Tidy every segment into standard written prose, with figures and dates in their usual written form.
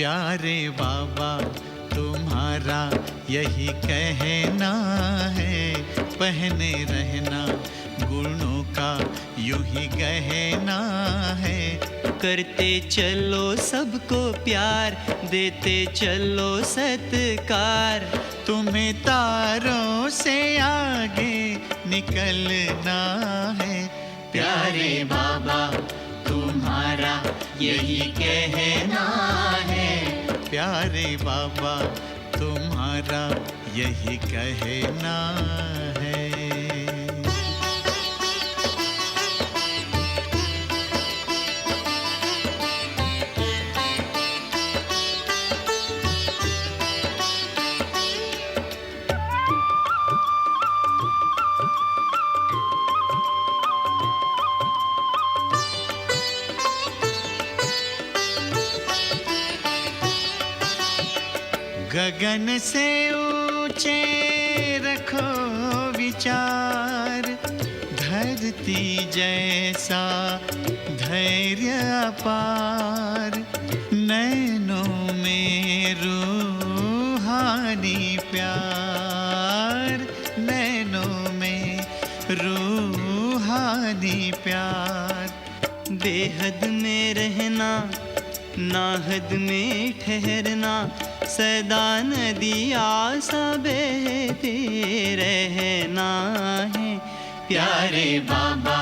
प्यारे बाबा तुम्हारा यही कहना है, पहने रहना गुणों का यूं ही गहना है। करते चलो सबको प्यार, देते चलो सत्कार। तुम्हें तारों से आगे निकलना है, प्यारे बाबा तुम्हारा यही कहना है। प्यारे बाबा तुम्हारा यही कहना है। गगन से ऊंचे रखो विचार, धरती जैसा धैर्य अपार। नैनों में रूहानी प्यार, नैनों में रूहानी प्यार। बेहद में रहना, नाहद में ठहरना, सदा नदिया सा बहते रहना है। प्यारे बाबा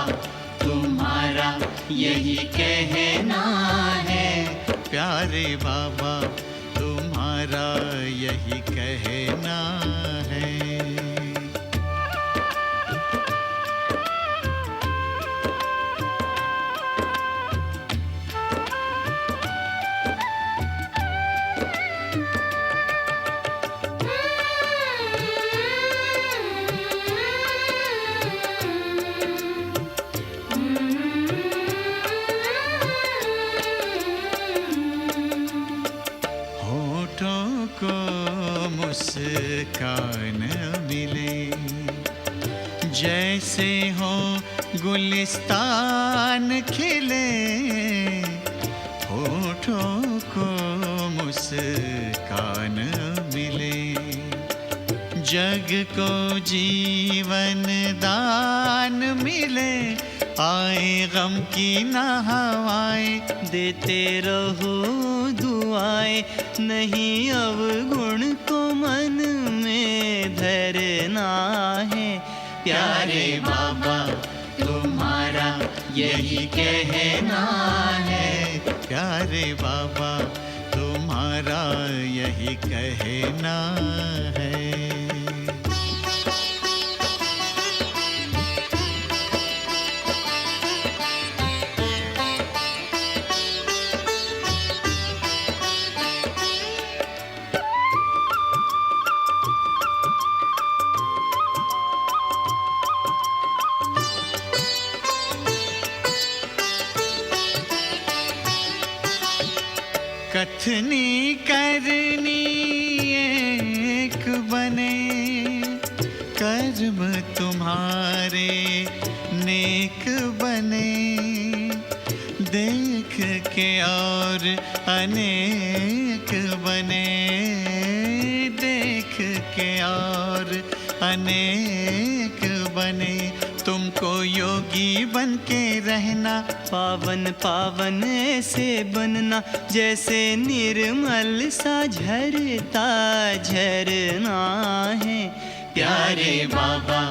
तुम्हारा यही कहना है। प्यारे बाबा तुम्हारा यही कहना है। मुस्कान मिले जैसे हो गुलिस्तान खिले, होठों को मुस्कान मिले। जग को जीवन दान मिले, आए गम की ना हवाएं। देते रहो दुआएं, नहीं अवगुण को मन में धरना है। प्यारे बाबा तुम्हारा यही कहना है। प्यारे बाबा तुम्हारा यही कहना है। कथनी करनी एक बने, कर्म तुम्हारे नेक बने। देख के और अनेक बने, देख के और अनेक बने। तुमको योगी बन के रहना, पावन पावन ऐसे बनना, जैसे निर्मल सा झरता झरना है। प्यारे बाबा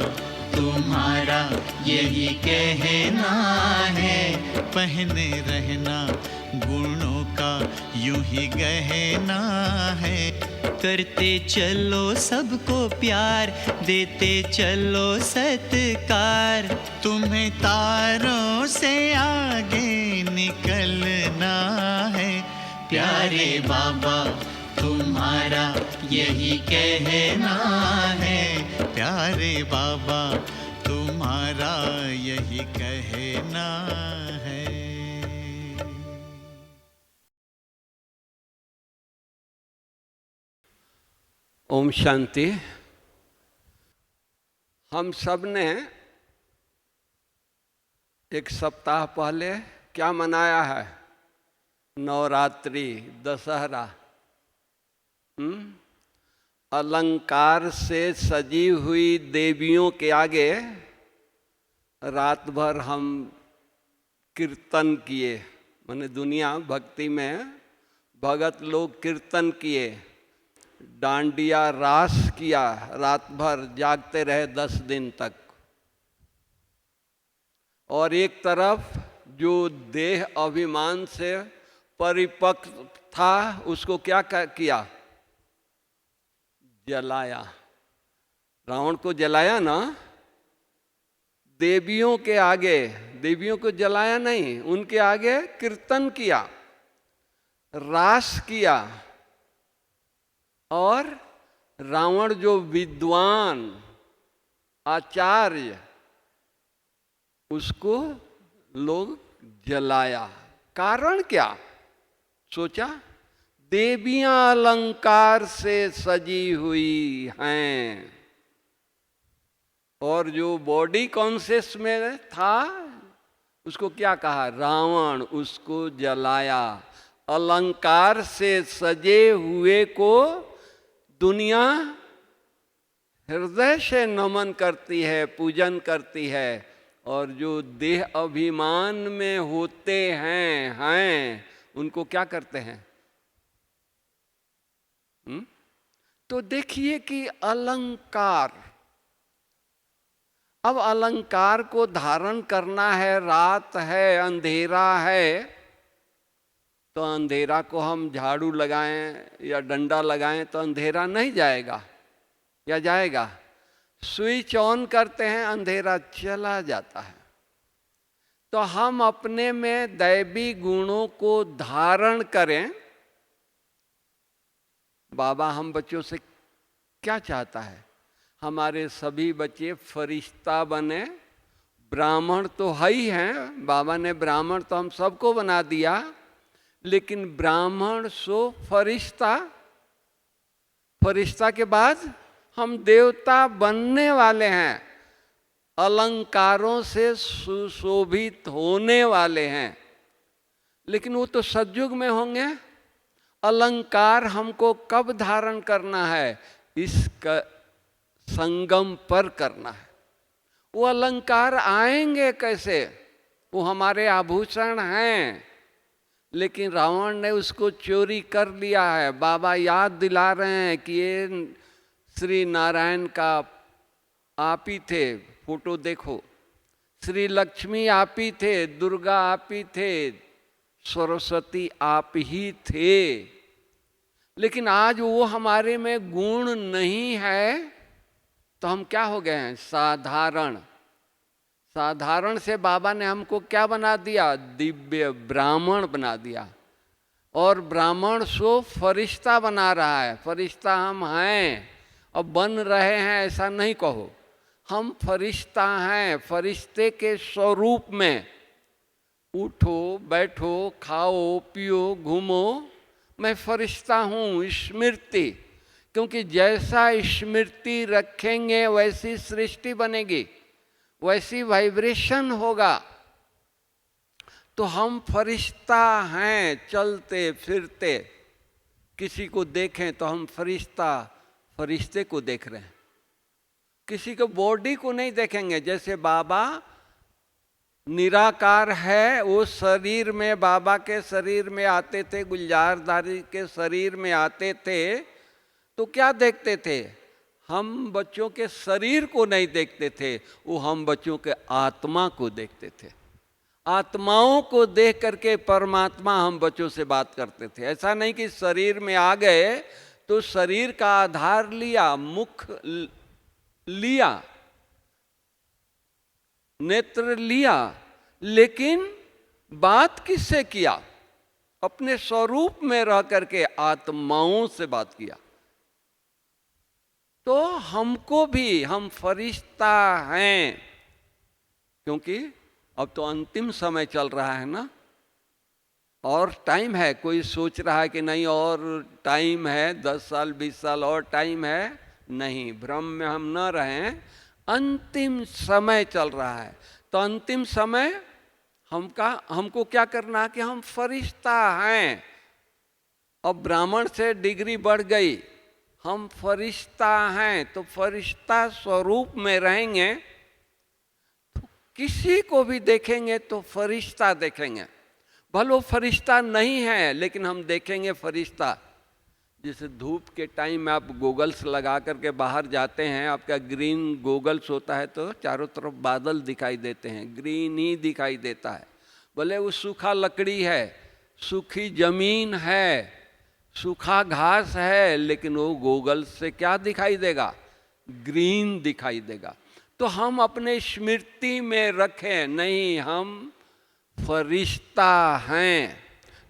तुम्हारा यही कहना है। पहने रहना गुणों का यूं ही गहना है। करते चलो सबको प्यार, देते चलो सत्कार। तुम्हें तारों से आगे निकलना है। प्यारे बाबा तुम्हारा यही कहना है। प्यारे बाबा तुम्हारा यही कहना है। ओम शांति। हम सब ने एक सप्ताह पहले क्या मनाया है? नवरात्रि, दशहरा, अलंकार से सजी हुई देवियों के आगे रात भर हम कीर्तन किए। माने दुनिया भक्ति में भगत लोग कीर्तन किए, डांडिया रास किया, रात भर जागते रहे 10 दिन तक। और एक तरफ जो देह अभिमान से परिपक्व था उसको क्या किया? जलाया। रावण को जलाया ना, देवियों के आगे, देवियों को जलाया नहीं, उनके आगे कीर्तन किया, रास किया। और रावण जो विद्वान आचार्य, उसको लोग जलाया। कारण क्या? सोचा, देवियां अलंकार से सजी हुई हैं। और जो बॉडी कॉन्शियस में था उसको क्या कहा? रावण, उसको जलाया। अलंकार से सजे हुए को दुनिया हृदय से नमन करती है, पूजन करती है। और जो देह अभिमान में होते हैं उनको क्या करते हैं? तो देखिए कि अलंकार, अब अलंकार को धारण करना है, रात है, अंधेरा है, तो अंधेरा को हम झाड़ू लगाएं या डंडा लगाएं तो अंधेरा नहीं जाएगा, या जाएगा? स्विच ऑन करते हैं, अंधेरा चला जाता है। तो हम अपने में दैवी गुणों को धारण करें। बाबा हम बच्चों से क्या चाहता है? हमारे सभी बच्चे फरिश्ता बने। ब्राह्मण तो है ही हैं, बाबा ने ब्राह्मण तो हम सबको बना दिया, लेकिन ब्राह्मण सो फरिश्ता, फरिश्ता के बाद हम देवता बनने वाले हैं, अलंकारों से सुशोभित होने वाले हैं। लेकिन वो तो सतयुग में होंगे। अलंकार हमको कब धारण करना है? इसका संगम पर करना है। वो अलंकार आएंगे कैसे? वो हमारे आभूषण हैं, लेकिन रावण ने उसको चोरी कर लिया है। बाबा याद दिला रहे हैं कि ये श्री नारायण का आप ही थे, फोटो देखो। श्री लक्ष्मी आप ही थे, दुर्गा आप ही थे, सरस्वती आप ही थे। लेकिन आज वो हमारे में गुण नहीं है, तो हम क्या हो गए हैं? साधारण। साधारण से बाबा ने हमको क्या बना दिया? दिव्य ब्राह्मण बना दिया। और ब्राह्मण सो फरिश्ता बना रहा है। फरिश्ता हम हैं, अब बन रहे हैं ऐसा नहीं कहो। हम फरिश्ता हैं, फरिश्ते के स्वरूप में। उठो, बैठो, खाओ, पियो, घूमो, मैं फरिश्ता हूँ। स्मृति, क्योंकि जैसा स्मृति रखेंगे वैसी सृष्टि बनेगी, वैसी वाइब्रेशन होगा। तो हम फरिश्ता हैं, चलते फिरते। किसी को देखें तो हम फरिश्ता, फरिश्ते को देख रहे हैं। किसी को बॉडी को नहीं देखेंगे। जैसे बाबा निराकार है, वो शरीर में, बाबा के शरीर में आते थे, गुलजारदारी के शरीर में आते थे, तो क्या देखते थे? हम बच्चों के शरीर को नहीं देखते थे, वो हम बच्चों के आत्मा को देखते थे। आत्माओं को देख करके परमात्मा हम बच्चों से बात करते थे। ऐसा नहीं कि शरीर में आ गए तो शरीर का आधार लिया, मुख लिया, नेत्र लिया, लेकिन बात किससे किया? अपने स्वरूप में रह करके आत्माओं से बात किया। तो हमको भी, हम फरिश्ता हैं, क्योंकि अब तो अंतिम समय चल रहा है ना, और टाइम है। कोई सोच रहा है कि नहीं और टाइम है, 10 साल 20 साल और टाइम है। नहीं, भ्रम में हम न रहें। अंतिम समय चल रहा है, तो अंतिम समय हमको क्या करना है कि हम फरिश्ता हैं। अब ब्राह्मण से डिग्री बढ़ गई, हम फरिश्ता हैं, तो फरिश्ता स्वरूप में रहेंगे तो किसी को भी देखेंगे तो फरिश्ता देखेंगे। भले वो फरिश्ता नहीं है लेकिन हम देखेंगे फरिश्ता। जैसे धूप के टाइम में आप गोगल्स लगा करके बाहर जाते हैं, आपका ग्रीन गोगल्स होता है तो चारों तरफ बादल दिखाई देते हैं, ग्रीन ही दिखाई देता है। भले वो सूखा लकड़ी है, सूखी जमीन है, सूखा घास है, लेकिन वो गोगल्स से क्या दिखाई देगा? ग्रीन दिखाई देगा। तो हम अपने स्मृति में रखें, नहीं हम फरिश्ता हैं,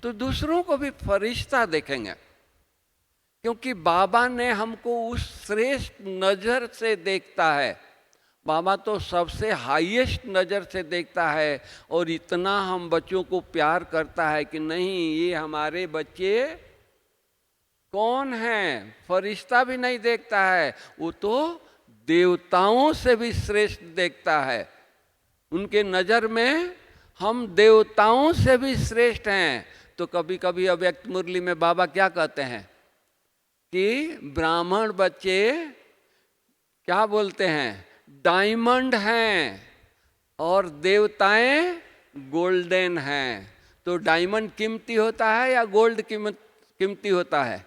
तो दूसरों को भी फरिश्ता देखेंगे। क्योंकि बाबा ने हमको उस श्रेष्ठ नज़र से देखता है। बाबा तो सबसे हाईएस्ट नज़र से देखता है और इतना हम बच्चों को प्यार करता है कि नहीं ये हमारे बच्चे कौन हैं, फरिश्ता भी नहीं देखता है, वो तो देवताओं से भी श्रेष्ठ देखता है। उनके नज़र में हम देवताओं से भी श्रेष्ठ हैं। तो कभी कभी अव्यक्त मुरली में बाबा क्या कहते हैं कि ब्राह्मण बच्चे क्या बोलते हैं? डायमंड हैं और देवताएं गोल्डन हैं। तो डायमंड कीमती होता है या गोल्ड कीमती होता है?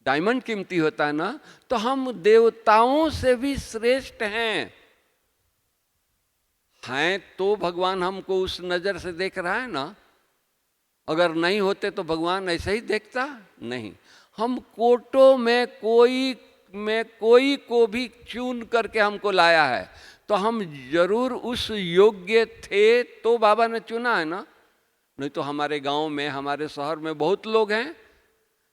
डायमंड कीमती होता है ना। तो हम देवताओं से भी श्रेष्ठ हैं तो भगवान हमको उस नज़र से देख रहा है ना। अगर नहीं होते तो भगवान ऐसे ही देखता नहीं। हम कोटों में कोई को भी चुन करके हमको लाया है, तो हम जरूर उस योग्य थे तो बाबा ने चुना है ना। नहीं तो हमारे गांव में, हमारे शहर में बहुत लोग हैं,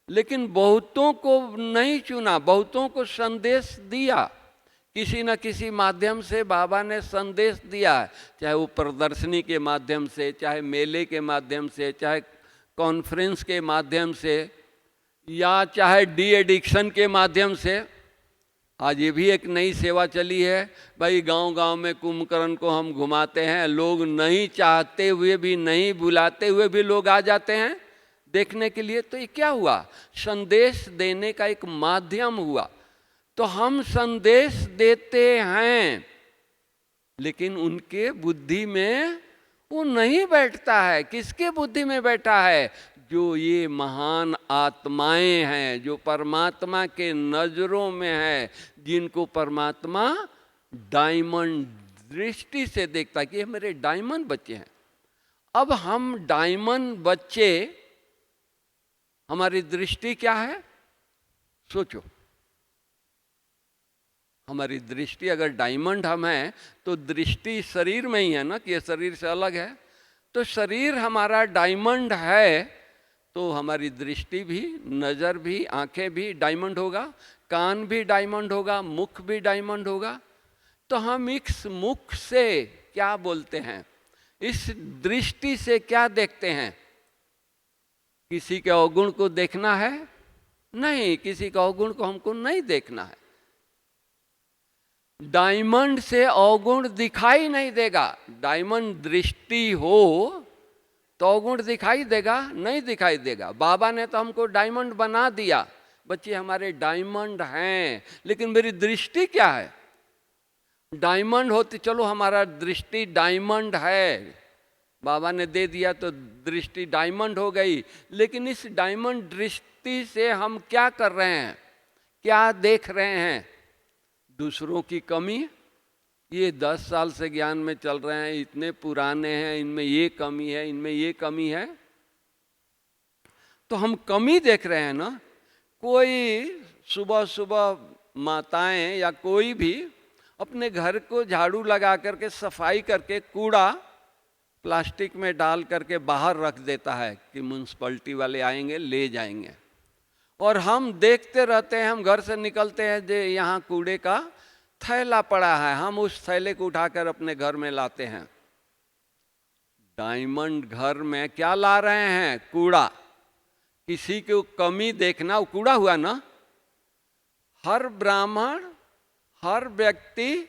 लेकिन बहुतों को नहीं चुना, बहुतों को संदेश दिया। किसी न किसी माध्यम से बाबा ने संदेश दिया, चाहे वो प्रदर्शनी के माध्यम से, चाहे मेले के माध्यम से, चाहे कॉन्फ्रेंस के माध्यम से, या चाहे डी एडिक्शन के माध्यम से। आज ये भी एक नई सेवा चली है भाई, गांव-गांव में कुंभकर्ण को हम घुमाते हैं। लोग नहीं चाहते हुए भी, नहीं बुलाते हुए भी लोग आ जाते हैं देखने के लिए। तो ये क्या हुआ? संदेश देने का एक माध्यम हुआ। तो हम संदेश देते हैं, लेकिन उनके बुद्धि में वो नहीं बैठता है। किसके बुद्धि में बैठा है? जो ये महान आत्माएं हैं, जो परमात्मा के नजरों में है, जिनको परमात्मा डायमंड दृष्टि से देखता है कि ये मेरे डायमंड बच्चे हैं। अब हम डायमंड बच्चे, हमारी दृष्टि क्या है? सोचो, हमारी दृष्टि अगर डायमंड हम हैं तो दृष्टि शरीर में ही है ना, कि ये शरीर से अलग है। तो शरीर हमारा डायमंड है तो हमारी दृष्टि भी, नज़र भी, आंखें भी डायमंड होगा, कान भी डायमंड होगा, मुख भी डायमंड होगा। तो हम इस मुख से क्या बोलते हैं, इस दृष्टि से क्या देखते हैं? किसी के अवगुण को देखना है? नहीं, किसी का अवगुण को हमको नहीं देखना है। डायमंड से अवगुण दिखाई नहीं देगा। डायमंड दृष्टि हो तो अवगुण दिखाई देगा? नहीं दिखाई देगा। बाबा ने तो हमको डायमंड बना दिया, बच्चे हमारे डायमंड हैं, लेकिन मेरी दृष्टि क्या है? डायमंड होती, चलो हमारा दृष्टि डायमंड है, बाबा ने दे दिया तो दृष्टि डायमंड हो गई। लेकिन इस डायमंड दृष्टि से हम क्या कर रहे हैं, क्या देख रहे हैं? दूसरों की कमी। ये 10 साल से ज्ञान में चल रहे हैं, इतने पुराने हैं, इनमें ये कमी है, इनमें ये कमी है, तो हम कमी देख रहे हैं ना। कोई सुबह सुबह माताएं या कोई भी अपने घर को झाड़ू लगा करके, सफाई करके, कूड़ा प्लास्टिक में डाल करके बाहर रख देता है कि म्यूनसिपैलिटी वाले आएंगे ले जाएंगे, और हम देखते रहते हैं। हम घर से निकलते हैं, जो यहाँ कूड़े का थैला पड़ा है, हम उस थैले को उठाकर अपने घर में लाते हैं। डायमंड घर में क्या ला रहे हैं? कूड़ा। किसी को कमी देखना, वो कूड़ा हुआ ना। हर ब्राह्मण, हर व्यक्ति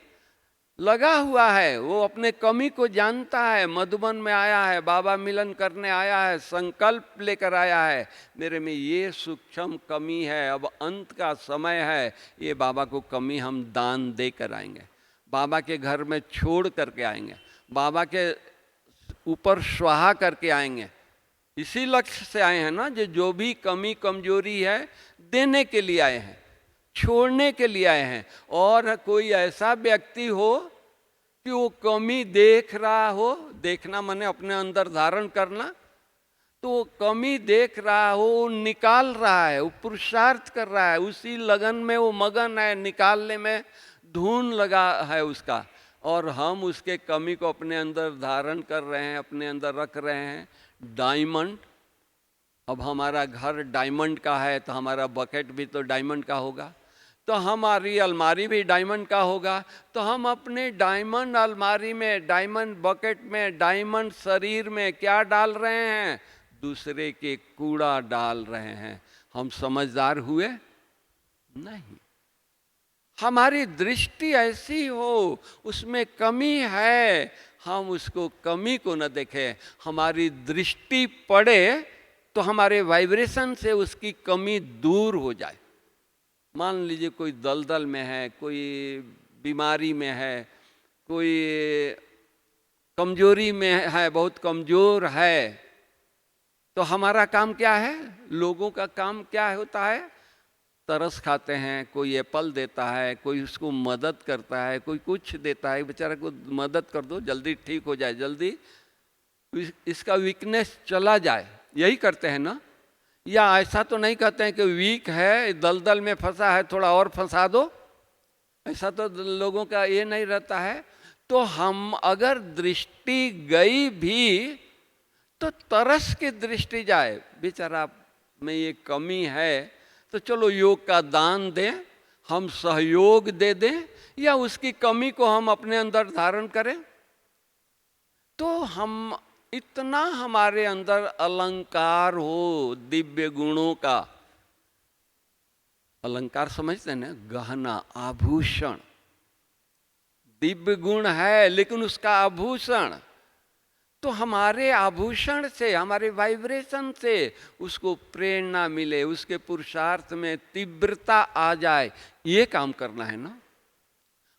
लगा हुआ है, वो अपने कमी को जानता है। मधुबन में आया है, बाबा मिलन करने आया है, संकल्प लेकर आया है, मेरे में ये सूक्ष्म कमी है, अब अंत का समय है, ये बाबा को कमी हम दान दे कर आएंगे, बाबा के घर में छोड़ करके आएंगे, बाबा के ऊपर स्वाहा करके आएंगे। इसी लक्ष्य से आए हैं ना, जो भी कमी कमजोरी है देने के लिए आए हैं, छोड़ने के लिए आए हैं। और कोई ऐसा व्यक्ति हो कि वो कमी देख रहा हो, देखना माने अपने अंदर धारण करना, तो वो कमी देख रहा हो, वो निकाल रहा है, वो पुरुषार्थ कर रहा है, उसी लगन में वो मगन है, निकालने में धुन लगा है उसका, और हम उसके कमी को अपने अंदर धारण कर रहे हैं, अपने अंदर रख रहे हैं। डायमंड, अब हमारा घर डायमंड का है तो हमारा बकेट भी तो डायमंड का होगा, तो हमारी अलमारी भी डायमंड का होगा, तो हम अपने डायमंड अलमारी में, डायमंड बकेट में, डायमंड शरीर में क्या डाल रहे हैं? दूसरे के कूड़ा डाल रहे हैं। हम समझदार हुए नहीं। हमारी दृष्टि ऐसी हो, उसमें कमी है, हम उसको कमी को न देखें, हमारी दृष्टि पड़े तो हमारे वाइब्रेशन से उसकी कमी दूर हो जाए। मान लीजिए कोई दलदल में है, कोई बीमारी में है, कोई कमजोरी में है, बहुत कमजोर है, तो हमारा काम क्या है? लोगों का काम क्या होता है? तरस खाते हैं, कोई एप्पल देता है, कोई उसको मदद करता है, कोई कुछ देता है, बेचारा को मदद कर दो, जल्दी ठीक हो जाए, जल्दी इसका वीकनेस चला जाए, यही करते हैं ना? या ऐसा तो नहीं कहते हैं कि वीक है, दलदल में फंसा है, थोड़ा और फंसा दो, ऐसा तो लोगों का ये नहीं रहता है। तो हम अगर दृष्टि गई भी तो तरस की दृष्टि जाए, बेचारा में ये कमी है, तो चलो योग का दान दें, हम सहयोग दे दें, या उसकी कमी को हम अपने अंदर धारण करें, तो हम इतना हमारे अंदर अलंकार हो दिव्य गुणों का। अलंकार समझते हैं ना? गहना, आभूषण, दिव्य गुण है लेकिन उसका आभूषण, तो हमारे आभूषण से, हमारे वाइब्रेशन से उसको प्रेरणा मिले, उसके पुरुषार्थ में तीव्रता आ जाए, ये काम करना है ना।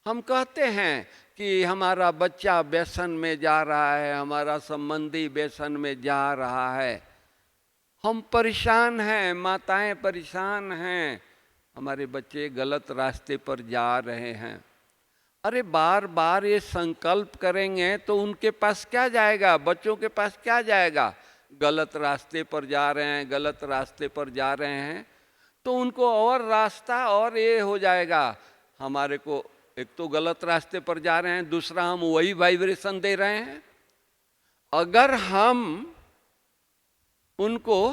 हम कहते हैं कि हमारा बच्चा व्यसन में जा रहा है, हमारा संबंधी व्यसन में जा रहा है, हम परेशान हैं, माताएं परेशान हैं, हमारे बच्चे गलत रास्ते पर जा रहे हैं। अरे बार बार ये संकल्प करेंगे तो उनके पास क्या जाएगा? बच्चों के पास क्या जाएगा? गलत रास्ते पर जा रहे हैं, गलत रास्ते पर जा रहे हैं, तो उनको और रास्ता और ये हो जाएगा। हमारे को एक तो गलत रास्ते पर जा रहे हैं, दूसरा हम वही वाइब्रेशन दे रहे हैं। अगर हम उनको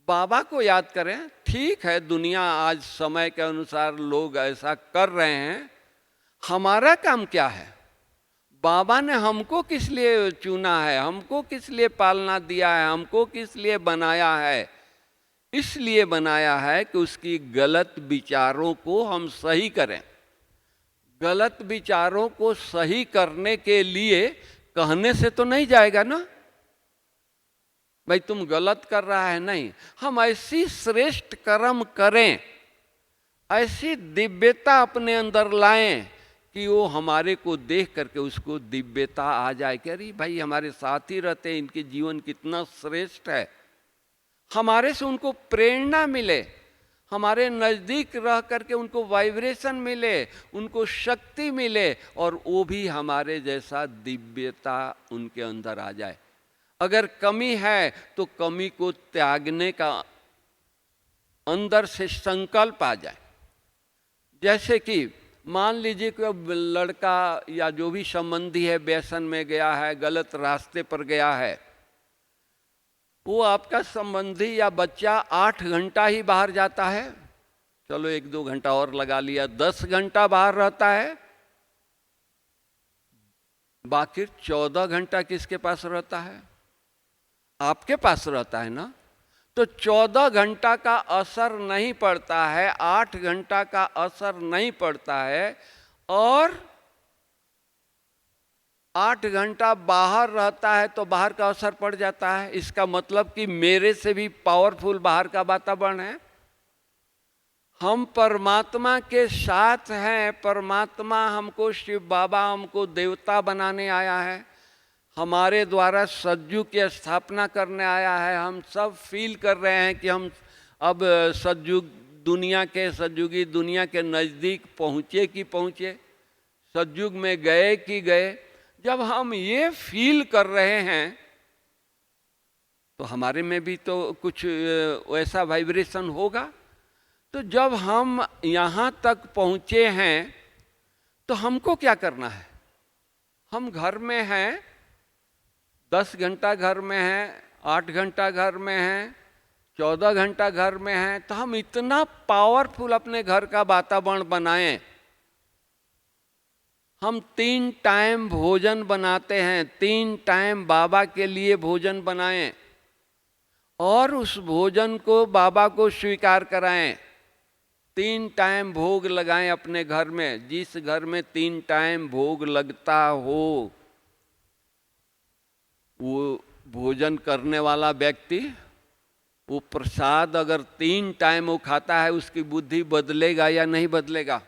बाबा को याद करें, ठीक है दुनिया आज समय के अनुसार लोग ऐसा कर रहे हैं, हमारा काम क्या है? बाबा ने हमको किस लिए चुना है, हमको किस लिए पालना दिया है, हमको किस लिए बनाया है? इसलिए बनाया है कि उसकी गलत विचारों को हम सही करें। गलत विचारों को सही करने के लिए कहने से तो नहीं जाएगा ना, भाई तुम गलत कर रहा है, नहीं। हम ऐसी श्रेष्ठ कर्म करें, ऐसी दिव्यता अपने अंदर लाएं कि वो हमारे को देख करके उसको दिव्यता आ जाए कि अरे भाई हमारे साथ ही रहते हैं, इनके जीवन कितना श्रेष्ठ है। हमारे से उनको प्रेरणा मिले, हमारे नज़दीक रह करके उनको वाइब्रेशन मिले, उनको शक्ति मिले, और वो भी हमारे जैसा दिव्यता उनके अंदर आ जाए। अगर कमी है तो कमी को त्यागने का अंदर से संकल्प आ जाए। जैसे कि मान लीजिए कि अब लड़का या जो भी संबंधी है व्यसन में गया है, गलत रास्ते पर गया है, वो आपका संबंधी या बच्चा 8 घंटा ही बाहर जाता है, चलो 1-2 घंटा और लगा लिया, 10 घंटा बाहर रहता है, बाकी 14 घंटा किसके पास रहता है? आपके पास रहता है ना। तो 14 घंटा का असर नहीं पड़ता है, 8 घंटा का असर नहीं पड़ता है, और 8 घंटा बाहर रहता है तो बाहर का असर पड़ जाता है। इसका मतलब कि मेरे से भी पावरफुल बाहर का वातावरण है। हम परमात्मा के साथ हैं। परमात्मा हमको, शिव बाबा हमको देवता बनाने आया है, हमारे द्वारा सतयुग की स्थापना करने आया है। हम सब फील कर रहे हैं कि हम अब सतयुगी दुनिया के नज़दीक पहुँचे कि पहुँचे, सतयुग में गए कि गए। जब हम ये फील कर रहे हैं तो हमारे में भी तो कुछ वैसा वाइब्रेशन होगा। तो जब हम यहाँ तक पहुँचे हैं तो हमको क्या करना है? हम घर में हैं, 10 घंटा घर में हैं, 8 घंटा घर में हैं, 14 घंटा घर में हैं, तो हम इतना पावरफुल अपने घर का वातावरण बनाएं। हम 3 टाइम भोजन बनाते हैं, 3 टाइम बाबा के लिए भोजन बनाएं और उस भोजन को बाबा को स्वीकार कराएं। 3 टाइम भोग लगाएं अपने घर में। जिस घर में 3 टाइम भोग लगता हो, वो भोजन करने वाला व्यक्ति, वो प्रसाद अगर 3 टाइम वो खाता है, उसकी बुद्धि बदलेगा या नहीं बदलेगा?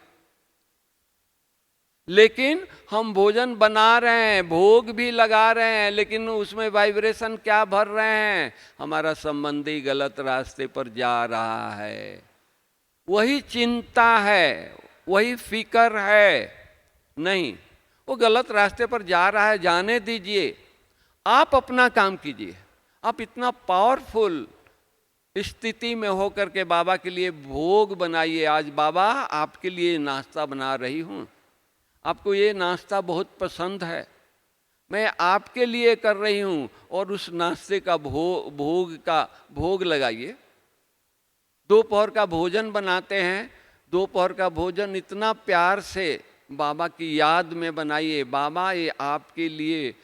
लेकिन हम भोजन बना रहे हैं, भोग भी लगा रहे हैं, लेकिन उसमें वाइब्रेशन क्या भर रहे हैं? हमारा संबंधी गलत रास्ते पर जा रहा है। वही चिंता है, वही फिकर है। नहीं, वो गलत रास्ते पर जा रहा है, जाने दीजिए। आप अपना काम कीजिए। आप इतना पावरफुल स्थिति में होकर के बाबा के लिए भोग बनाइए। आज बाबा आपके लिए नाश्ता बना रही हूँ, आपको ये नाश्ता बहुत पसंद है, मैं आपके लिए कर रही हूँ, और उस नाश्ते का भोग लगाइए। दोपहर का भोजन बनाते हैं, दोपहर का भोजन इतना प्यार से बाबा की याद में बनाइए। बाबा, ये आपके लिए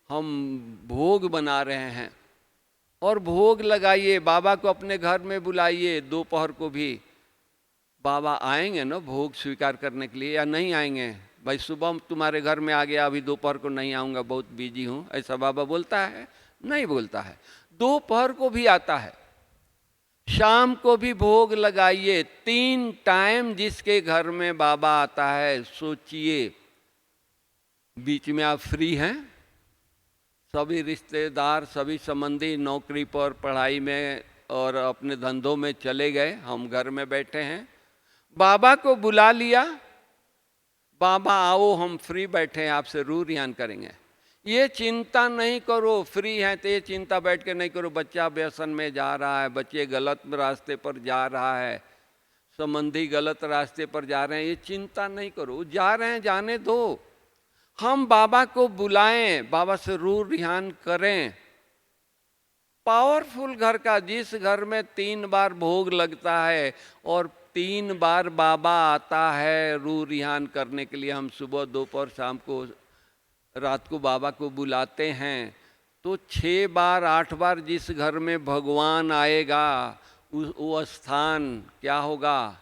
हम भोग बना रहे हैं, और भोग लगाइए। बाबा को अपने घर में बुलाइए। दोपहर को भी बाबा आएंगे ना भोग स्वीकार करने के लिए, या नहीं आएंगे? भाई सुबह तुम्हारे घर में आ गया, अभी दोपहर को नहीं आऊँगा, बहुत बिजी हूँ, ऐसा बाबा बोलता है? नहीं बोलता है। दोपहर को भी आता है, शाम को भी भोग लगाइए। 3 टाइम जिसके घर में बाबा आता है, सोचिए। बीच में आप फ्री हैं, सभी रिश्तेदार, सभी संबंधी नौकरी पर, पढ़ाई में और अपने धंधों में चले गए, हम घर में बैठे हैं। बाबा को बुला लिया, बाबा आओ, हम फ्री बैठे हैं, आपसे रू रियान करेंगे। ये चिंता नहीं करो, फ्री है तो ये चिंता बैठ के नहीं करो। बच्चा व्यसन में जा रहा है, बच्चे गलत रास्ते पर जा रहा है, संबंधी गलत रास्ते पर जा रहे हैं, ये चिंता नहीं करो। जा रहे हैं, जाने दो। हम बाबा को बुलाएं, बाबा से रू रियान करें। पावरफुल घर का, जिस घर में 3 बार भोग लगता है और 3 बार बाबा आता है रू रियान करने के लिए, हम सुबह, दोपहर, शाम को, रात को बाबा को बुलाते हैं, तो 6 बार 8 बार जिस घर में भगवान आएगा, वो स्थान क्या होगा?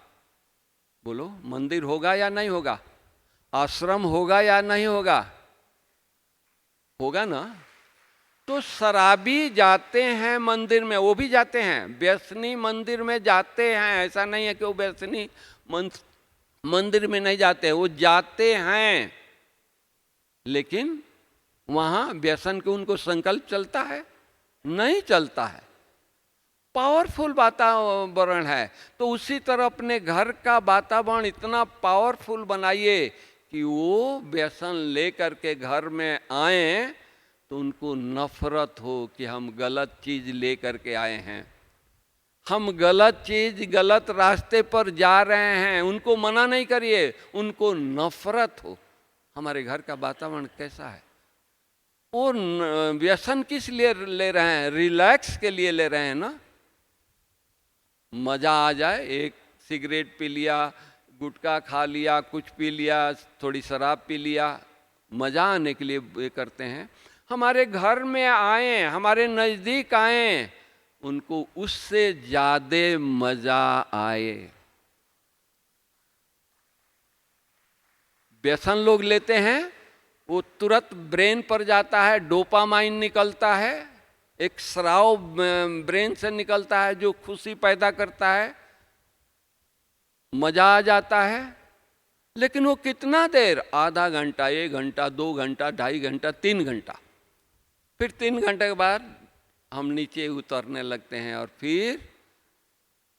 बोलो, मंदिर होगा या नहीं होगा? आश्रम होगा या नहीं होगा? होगा ना। तो शराबी जाते हैं मंदिर में, वो भी जाते हैं, व्यसनी मंदिर में जाते हैं। ऐसा नहीं है कि वो व्यसनी मंदिर में नहीं जाते, वो जाते हैं, लेकिन वहाँ व्यसन के उनको संकल्प चलता है? नहीं चलता है। पावरफुल वातावरण है। तो उसी तरह अपने घर का वातावरण इतना पावरफुल बनाइए कि वो व्यसन लेकर के घर में आए तो उनको नफरत हो कि हम गलत चीज़ ले करके आए हैं, हम गलत चीज़, गलत रास्ते पर जा रहे हैं। उनको मना नहीं करिए, उनको नफरत हो। हमारे घर का वातावरण कैसा है? वो व्यसन किस लिए ले रहे हैं? रिलैक्स के लिए ले रहे हैं ना। मज़ा आ जाए, एक सिगरेट पी लिया, गुटखा खा लिया, कुछ पी लिया, थोड़ी शराब पी लिया, मज़ा आने के लिए ये करते हैं। हमारे घर में आए, हमारे नज़दीक आए, उनको उससे ज़्यादा मज़ा आए। व्यसन लोग लेते हैं वो तुरंत ब्रेन पर जाता है, डोपामाइन निकलता है, एक स्राव ब्रेन से निकलता है जो खुशी पैदा करता है, मजा आ जाता है। लेकिन वो कितना देर, आधा घंटा, 1 घंटा, 2 घंटा, 2.5 घंटा, 3 घंटा, फिर 3 घंटे के बाद हम नीचे उतरने लगते हैं और फिर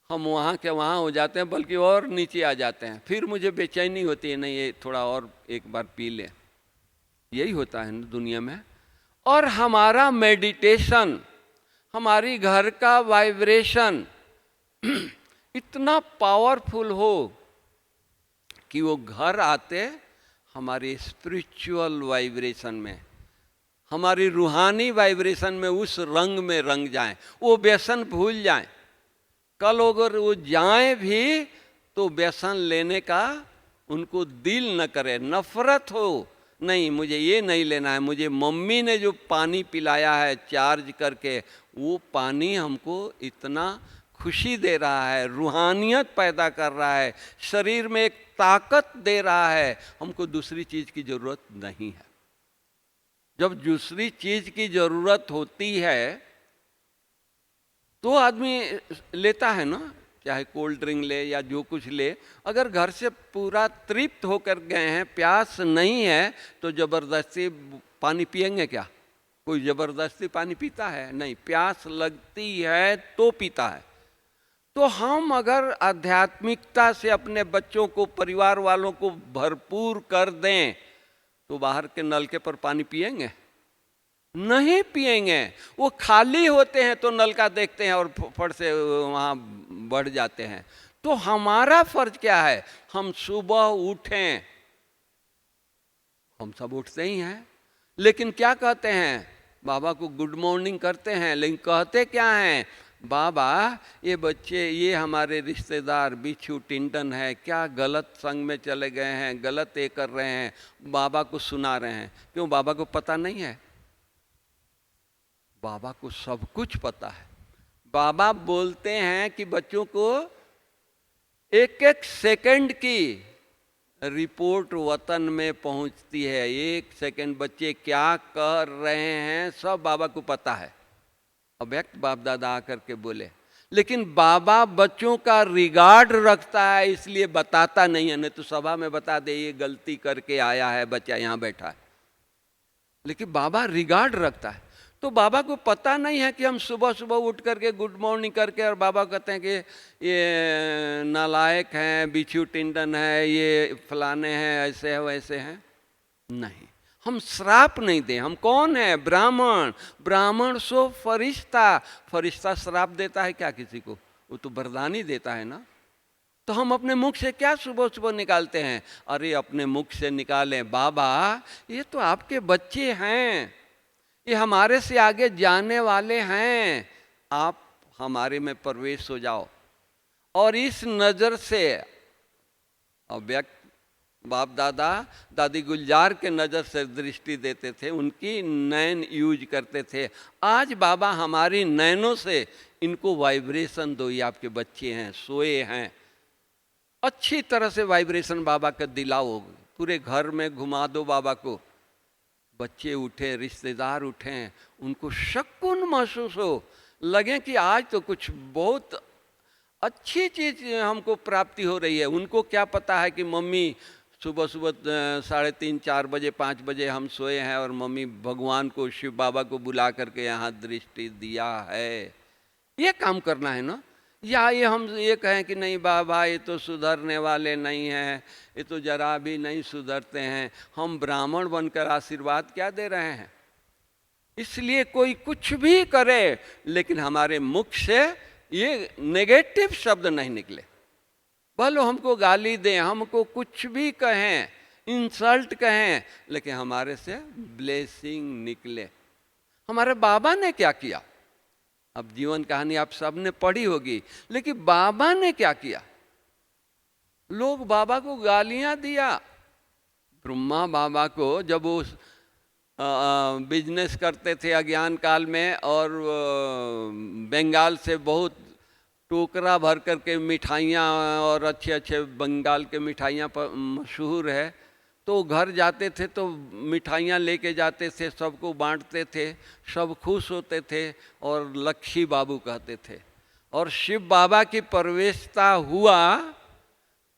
हम वहाँ के वहाँ हो जाते हैं, बल्कि और नीचे आ जाते हैं। फिर मुझे बेचैनी होती है, नहीं ये थोड़ा और एक बार पी ले। यही होता है दुनिया में। और हमारा मेडिटेशन, हमारी घर का वाइब्रेशन इतना पावरफुल हो कि वो घर आते हमारे स्पिरिचुअल वाइब्रेशन में, हमारी रूहानी वाइब्रेशन में, उस रंग में रंग जाएं, वो व्यसन भूल जाएं। कल अगर वो जाएं भी तो व्यसन लेने का उनको दिल न करे, नफरत हो, नहीं मुझे ये नहीं लेना है, मुझे मम्मी ने जो पानी पिलाया है चार्ज करके, वो पानी हमको इतना खुशी दे रहा है, रूहानियत पैदा कर रहा है, शरीर में एक ताकत दे रहा है, हमको दूसरी चीज़ की ज़रूरत नहीं है। जब दूसरी चीज़ की ज़रूरत होती है तो आदमी लेता है ना, चाहे कोल्ड ड्रिंक ले या जो कुछ ले। अगर घर से पूरा तृप्त होकर गए हैं, प्यास नहीं है, तो ज़बरदस्ती पानी पिएंगे क्या? कोई ज़बरदस्ती पानी पीता है? नहीं, प्यास लगती है तो पीता है। तो हम अगर आध्यात्मिकता से अपने बच्चों को, परिवार वालों को भरपूर कर दें, तो बाहर के नलके पर पानी पिएंगे? नहीं पिएंगे। वो खाली होते हैं तो नलका देखते हैं और फट से वहाँ बढ़ जाते हैं। तो हमारा फर्ज क्या है? हम सुबह उठें, हम सब उठते ही हैं, लेकिन क्या कहते हैं? बाबा को गुड मॉर्निंग करते हैं, लेकिन कहते क्या हैं? बाबा ये बच्चे, ये हमारे रिश्तेदार बिच्छू टिंडन है, क्या गलत संग में चले गए हैं, गलत ये कर रहे हैं, बाबा को सुना रहे हैं। क्यों? बाबा को पता नहीं है? बाबा को सब कुछ पता है। बाबा बोलते हैं कि बच्चों को एक एक सेकंड की रिपोर्ट वतन में पहुंचती है। 1 सेकंड बच्चे क्या कर रहे हैं सब बाबा को पता है। अव्यक्त बाप दादा आकर के बोले, लेकिन बाबा बच्चों का रिगार्ड रखता है, इसलिए बताता नहीं है। नहीं तो सभा में बता दे ये गलती करके आया है बच्चा, यहाँ बैठा है। लेकिन बाबा रिगार्ड रखता है। तो बाबा को पता नहीं है कि हम सुबह सुबह उठ करके गुड मॉर्निंग करके और बाबा कहते हैं कि ये नालायक हैं, बिच्छू टिंडन है, ये फलाने हैं, ऐसे है वैसे हैं। नहीं, हम श्राप नहीं दें। हम कौन है? ब्राह्मण। ब्राह्मण सो फरिश्ता। फरिश्ता श्राप देता है क्या किसी को? वो तो वरदान ही देता है ना। तो हम अपने मुख से क्या सुबह सुबह निकालते हैं? अरे अपने मुख से निकालें, बाबा ये तो आपके बच्चे हैं, ये हमारे से आगे जाने वाले हैं, आप हमारे में प्रवेश हो जाओ। और इस नज़र से अव्यक्त बाप दादा दादी गुलजार के नज़र से दृष्टि देते थे, उनकी नैन यूज करते थे। आज बाबा हमारी नैनों से इनको वाइब्रेशन दो, ये आपके बच्चे हैं, सोए हैं, अच्छी तरह से वाइब्रेशन बाबा का दिलाओ, पूरे घर में घुमा दो बाबा को। बच्चे उठे, रिश्तेदार उठें, उनको शक्कुन महसूस हो, लगे कि आज तो कुछ बहुत अच्छी चीज़ हमको प्राप्ति हो रही है। उनको क्या पता है कि मम्मी सुबह सुबह 3:30, 4 बजे, 5 बजे हम सोए हैं और मम्मी भगवान को, शिव बाबा को बुला करके यहाँ दृष्टि दिया है। ये काम करना है ना। या ये हम ये कहें कि नहीं बाबा ये तो सुधरने वाले नहीं हैं, ये तो जरा भी नहीं सुधरते हैं। हम ब्राह्मण बनकर आशीर्वाद क्या दे रहे हैं? इसलिए कोई कुछ भी करे, लेकिन हमारे मुख से ये नेगेटिव शब्द नहीं निकले। भले हमको गाली दें, हमको कुछ भी कहें, इंसल्ट कहें, लेकिन हमारे से ब्लेसिंग निकले। हमारे बाबा ने क्या किया? अब जीवन कहानी आप सबने पढ़ी होगी, लेकिन बाबा ने क्या किया? लोग बाबा को गालियां दिया। ब्रह्मा बाबा को जब वो बिजनेस करते थे अज्ञान काल में, और बंगाल से बहुत टोकरा भर करके मिठाइयाँ, और अच्छे अच्छे बंगाल के मिठाइयाँ पर मशहूर है, तो घर जाते थे तो मिठाइयाँ लेके जाते थे, सबको बांटते थे, सब खुश होते थे और लक्ष्मी बाबू कहते थे। और शिव बाबा की प्रवेशता हुआ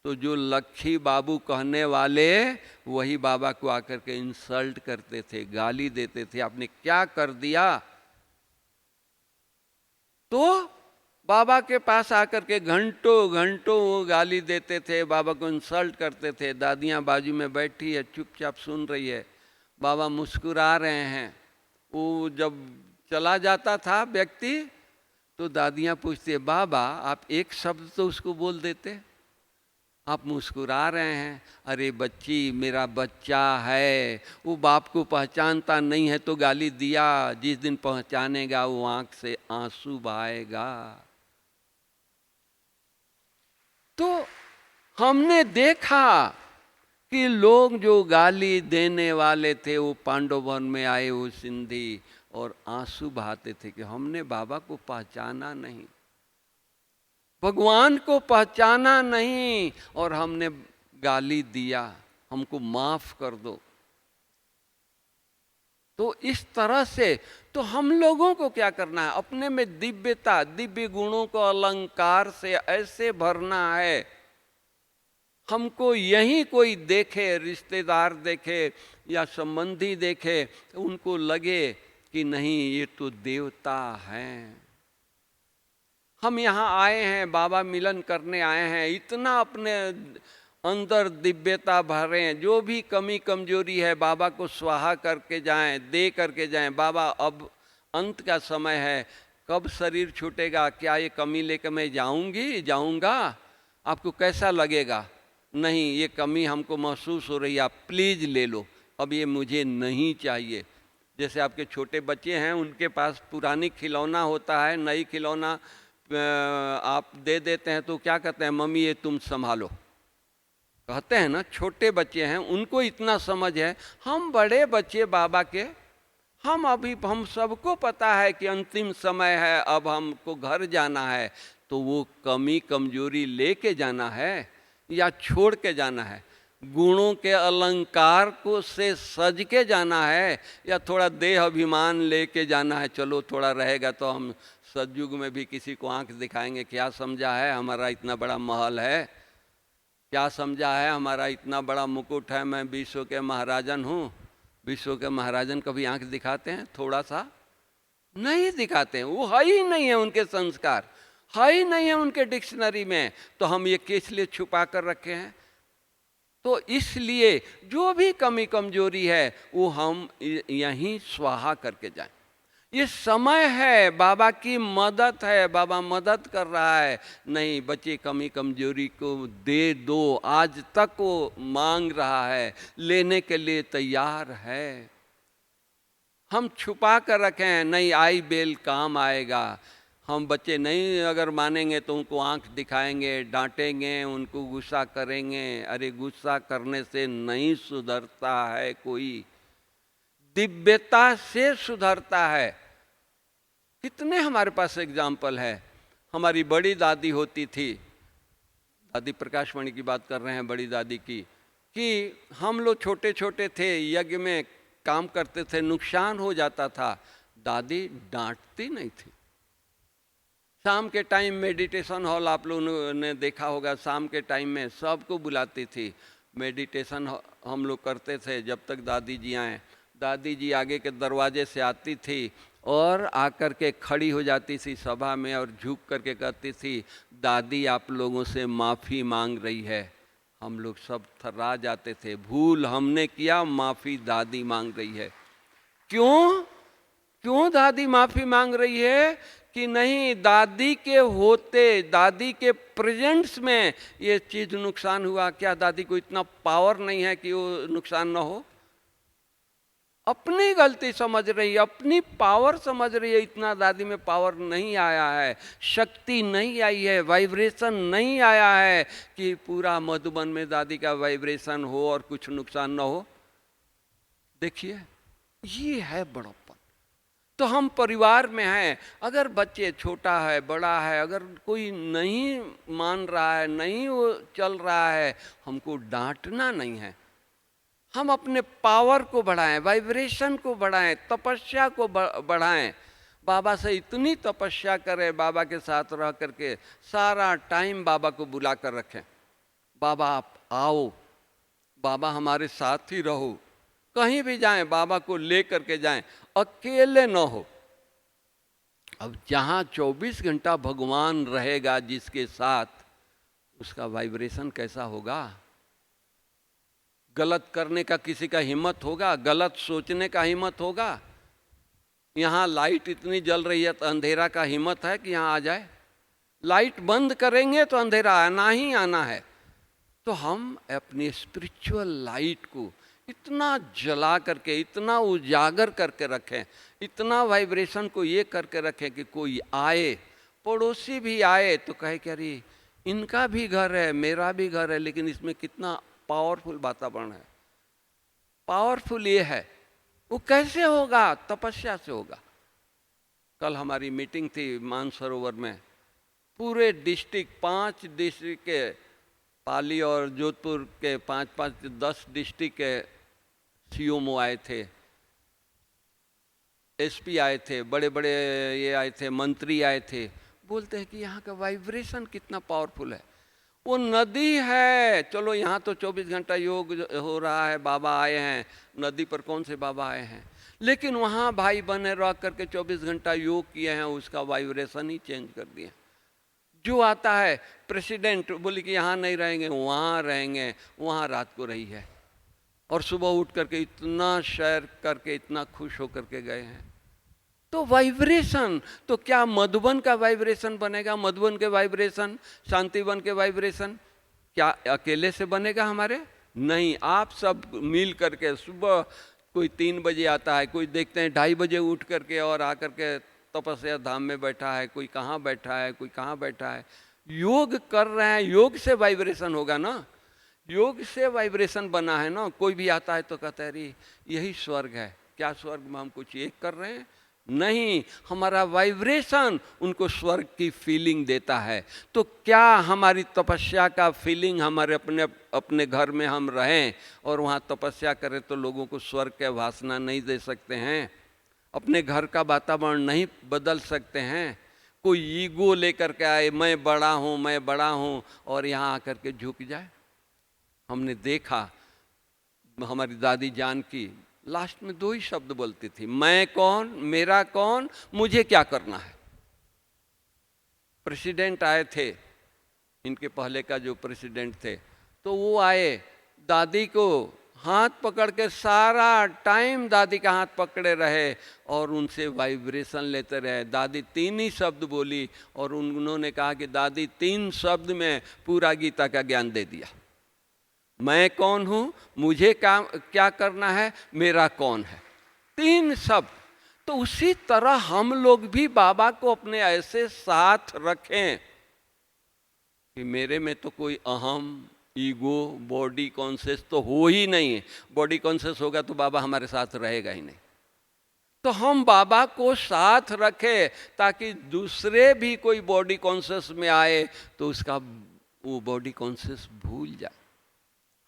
तो जो लक्ष्मी बाबू कहने वाले वही बाबा को आकर के इंसल्ट करते थे, गाली देते थे, आपने क्या कर दिया। तो बाबा के पास आकर के घंटों घंटों वो गाली देते थे, बाबा को इंसल्ट करते थे। दादियाँ बाजू में बैठी है, चुपचाप सुन रही है, बाबा मुस्कुरा रहे हैं। वो जब चला जाता था व्यक्ति तो दादियाँ पूछती है, बाबा आप एक शब्द तो उसको बोल देते, आप मुस्कुरा रहे हैं। अरे बच्ची, मेरा बच्चा है, वो बाप को पहचानता नहीं है तो गाली दिया, जिस दिन पहचानेगा वो आंख से आंसू बहाएगा। तो हमने देखा कि लोग जो गाली देने वाले थे वो पांडव वन में आए, वो सिंधी, और आंसू बहाते थे कि हमने बाबा को पहचाना नहीं, भगवान को पहचाना नहीं और हमने गाली दिया, हमको माफ कर दो। तो इस तरह से तो हम लोगों को क्या करना है, अपने में दिव्यता, दिव्य गुणों को अलंकार से ऐसे भरना है। हमको यही कोई देखे, रिश्तेदार देखे या संबंधी देखे, उनको लगे कि नहीं ये तो देवता हैं। हम यहाँ आए हैं, बाबा मिलन करने आए हैं, इतना अपने अंदर दिव्यता भरें, जो भी कमी कमजोरी है बाबा को स्वाहा करके जाएं, दे करके जाएं। बाबा अब अंत का समय है, कब शरीर छूटेगा, क्या ये कमी लेकर मैं जाऊंगा, आपको कैसा लगेगा? नहीं, ये कमी हमको महसूस हो रही है, आप प्लीज़ ले लो, अब ये मुझे नहीं चाहिए। जैसे आपके छोटे बच्चे हैं, उनके पास पुरानी खिलौना होता है, नई खिलौना आप दे देते हैं तो क्या कहते हैं, मम्मी ये तुम संभालो, कहते हैं ना। छोटे बच्चे हैं, उनको इतना समझ है। हम बड़े बच्चे बाबा के, हम सबको पता है कि अंतिम समय है, अब हमको घर जाना है, तो वो कमी कमजोरी लेके जाना है या छोड़ के जाना है, गुणों के अलंकार को से सज के जाना है या थोड़ा देह अभिमान लेके जाना है। चलो थोड़ा रहेगा तो हम सतयुग में भी किसी को आंख दिखाएंगे, क्या समझा है हमारा इतना बड़ा महल है, क्या समझा है हमारा इतना बड़ा मुकुट है, मैं विश्व के महाराजन हूँ। विश्व के महाराजन कभी आंख दिखाते हैं? थोड़ा सा नहीं दिखाते हैं, वो है ही नहीं है, उनके संस्कार है ही नहीं है उनके डिक्शनरी में। तो हम ये किस लिए छुपा कर रखे हैं? तो इसलिए जो भी कमी कमजोरी है वो हम यहीं स्वाहा करके जाएं। ये समय है, बाबा की मदद है, बाबा मदद कर रहा है। नहीं, बच्चे कमी कमजोरी को दे दो, आज तक वो मांग रहा है, लेने के लिए तैयार है। हम छुपा कर रखे हैं, नहीं आई बेल काम आएगा। हम बच्चे नहीं अगर मानेंगे तो उनको आंख दिखाएंगे, डांटेंगे, उनको गुस्सा करेंगे। अरे गुस्सा करने से नहीं सुधरता है कोई, दिव्यता से सुधरता है। कितने हमारे पास एग्जाम्पल है। हमारी बड़ी दादी होती थी, दादी प्रकाशमणि की बात कर रहे हैं, बड़ी दादी की, कि हम लोग छोटे छोटे थे, यज्ञ में काम करते थे, नुकसान हो जाता था, दादी डांटती नहीं थी। शाम के टाइम मेडिटेशन हॉल आप लोगों ने देखा होगा, शाम के टाइम में सबको बुलाती थी, मेडिटेशन हम लोग करते थे जब तक दादी जी आए। दादी जी आगे के दरवाजे से आती थी और आकर के खड़ी हो जाती थी सभा में और झुक करके कहती थी, दादी आप लोगों से माफ़ी मांग रही है। हम लोग सब थर्रा जाते थे, भूल हमने किया, माफ़ी दादी मांग रही है। क्यों दादी माफ़ी मांग रही है? कि नहीं, दादी के होते, दादी के प्रेजेंस में ये चीज़ नुकसान हुआ, क्या दादी को इतना पावर नहीं है कि वो नुकसान ना हो? अपनी गलती समझ रही है, अपनी पावर समझ रही है, इतना दादी में पावर नहीं आया है, शक्ति नहीं आई है, वाइब्रेशन नहीं आया है कि पूरा मधुबन में दादी का वाइब्रेशन हो और कुछ नुकसान ना हो। देखिए, ये है बड़प्पन। तो हम परिवार में हैं, अगर बच्चे छोटा है बड़ा है, अगर कोई नहीं मान रहा है, नहीं वो चल रहा है, हमको डांटना नहीं है, हम अपने पावर को बढ़ाएं, वाइब्रेशन को बढ़ाएं, तपस्या को बढ़ाएं। बाबा से इतनी तपस्या करें, बाबा के साथ रह करके सारा टाइम बाबा को बुला कर रखें। बाबा आप आओ, बाबा हमारे साथ ही रहो, कहीं भी जाएं बाबा को ले करके जाएं, अकेले न हो। अब जहाँ 24 घंटा भगवान रहेगा जिसके साथ, उसका वाइब्रेशन कैसा होगा? गलत करने का किसी का हिम्मत होगा? गलत सोचने का हिम्मत होगा? यहाँ लाइट इतनी जल रही है तो अंधेरा का हिम्मत है कि यहाँ आ जाए? लाइट बंद करेंगे तो अंधेरा आना ही आना है। तो हम अपनी स्पिरिचुअल लाइट को इतना जला करके, इतना उजागर करके रखें, इतना वाइब्रेशन को ये करके रखें कि कोई आए, पड़ोसी भी आए तो कहे कि अरे इनका भी घर है, मेरा भी घर है, लेकिन इसमें कितना पावरफुल वातावरण है। पावरफुल ये है, वो कैसे होगा? तपस्या से होगा। कल हमारी मीटिंग थी मानसरोवर में, पूरे डिस्ट्रिक्ट 5 डिस्ट्रिक्ट के, पाली और जोधपुर के 5-5-10 डिस्ट्रिक्ट के सीओमओ आए थे, एसपी आए थे, बड़े बड़े ये आए थे, मंत्री आए थे। बोलते हैं कि यहाँ का वाइब्रेशन कितना पावरफुल है। वो नदी है, चलो यहाँ तो 24 घंटा योग हो रहा है, बाबा आए हैं, नदी पर कौन से बाबा आए हैं, लेकिन वहाँ भाई बने रह करके 24 घंटा योग किए हैं, उसका वाइब्रेशन ही चेंज कर दिया। जो आता है प्रेसिडेंट बोले कि यहाँ नहीं रहेंगे, वहाँ रहेंगे, वहाँ रात को रही है, और सुबह उठ करके इतना शेयर करके इतना खुश होकर के गए हैं। तो वाइब्रेशन, तो क्या मधुबन का वाइब्रेशन बनेगा? मधुबन के वाइब्रेशन, शांतिवन के वाइब्रेशन क्या अकेले से बनेगा हमारे? नहीं, आप सब मिल करके, सुबह कोई 3 बजे आता है, कोई देखते हैं 2:30 बजे उठ करके और आकर के तपस्या धाम में बैठा है, कोई कहाँ बैठा है, कोई कहाँ बैठा है, योग कर रहे हैं। योग से वाइब्रेशन होगा ना, योग से वाइब्रेशन बना है ना। कोई भी आता है तो कहता है अरे यही स्वर्ग है। क्या स्वर्ग में हम कुछ एक कर रहे हैं? नहीं, हमारा वाइब्रेशन उनको स्वर्ग की फीलिंग देता है। तो क्या हमारी तपस्या का फीलिंग हमारे अपने घर में हम रहें और वहाँ तपस्या करें तो लोगों को स्वर्ग के वासना नहीं दे सकते हैं? अपने घर का वातावरण नहीं बदल सकते हैं? कोई ईगो लेकर के आए, मैं बड़ा हूँ, मैं बड़ा हूँ, और यहाँ आकर के झुक जाए। हमने देखा, हमारी दादी जानकी लास्ट में 2 ही शब्द बोलती थी, मैं कौन, मेरा कौन, मुझे क्या करना है। प्रेसिडेंट आए थे, इनके पहले का जो प्रेसिडेंट थे, तो वो आए, दादी को हाथ पकड़ के सारा टाइम दादी का हाथ पकड़े रहे और उनसे वाइब्रेशन लेते रहे। दादी 3 ही शब्द बोली और उन्होंने कहा कि दादी 3 शब्द में पूरा गीता का ज्ञान दे दिया। मैं कौन हूँ, मुझे क्या करना है, मेरा कौन है, 3 शब्द। तो उसी तरह हम लोग भी बाबा को अपने ऐसे साथ रखें कि मेरे में तो कोई अहम, ईगो, बॉडी कॉन्शियस तो हो ही नहीं है। बॉडी कॉन्शियस होगा तो बाबा हमारे साथ रहेगा ही नहीं। तो हम बाबा को साथ रखें ताकि दूसरे भी कोई बॉडी कॉन्शियस में आए तो उसका वो बॉडी कॉन्शियस भूल जाए।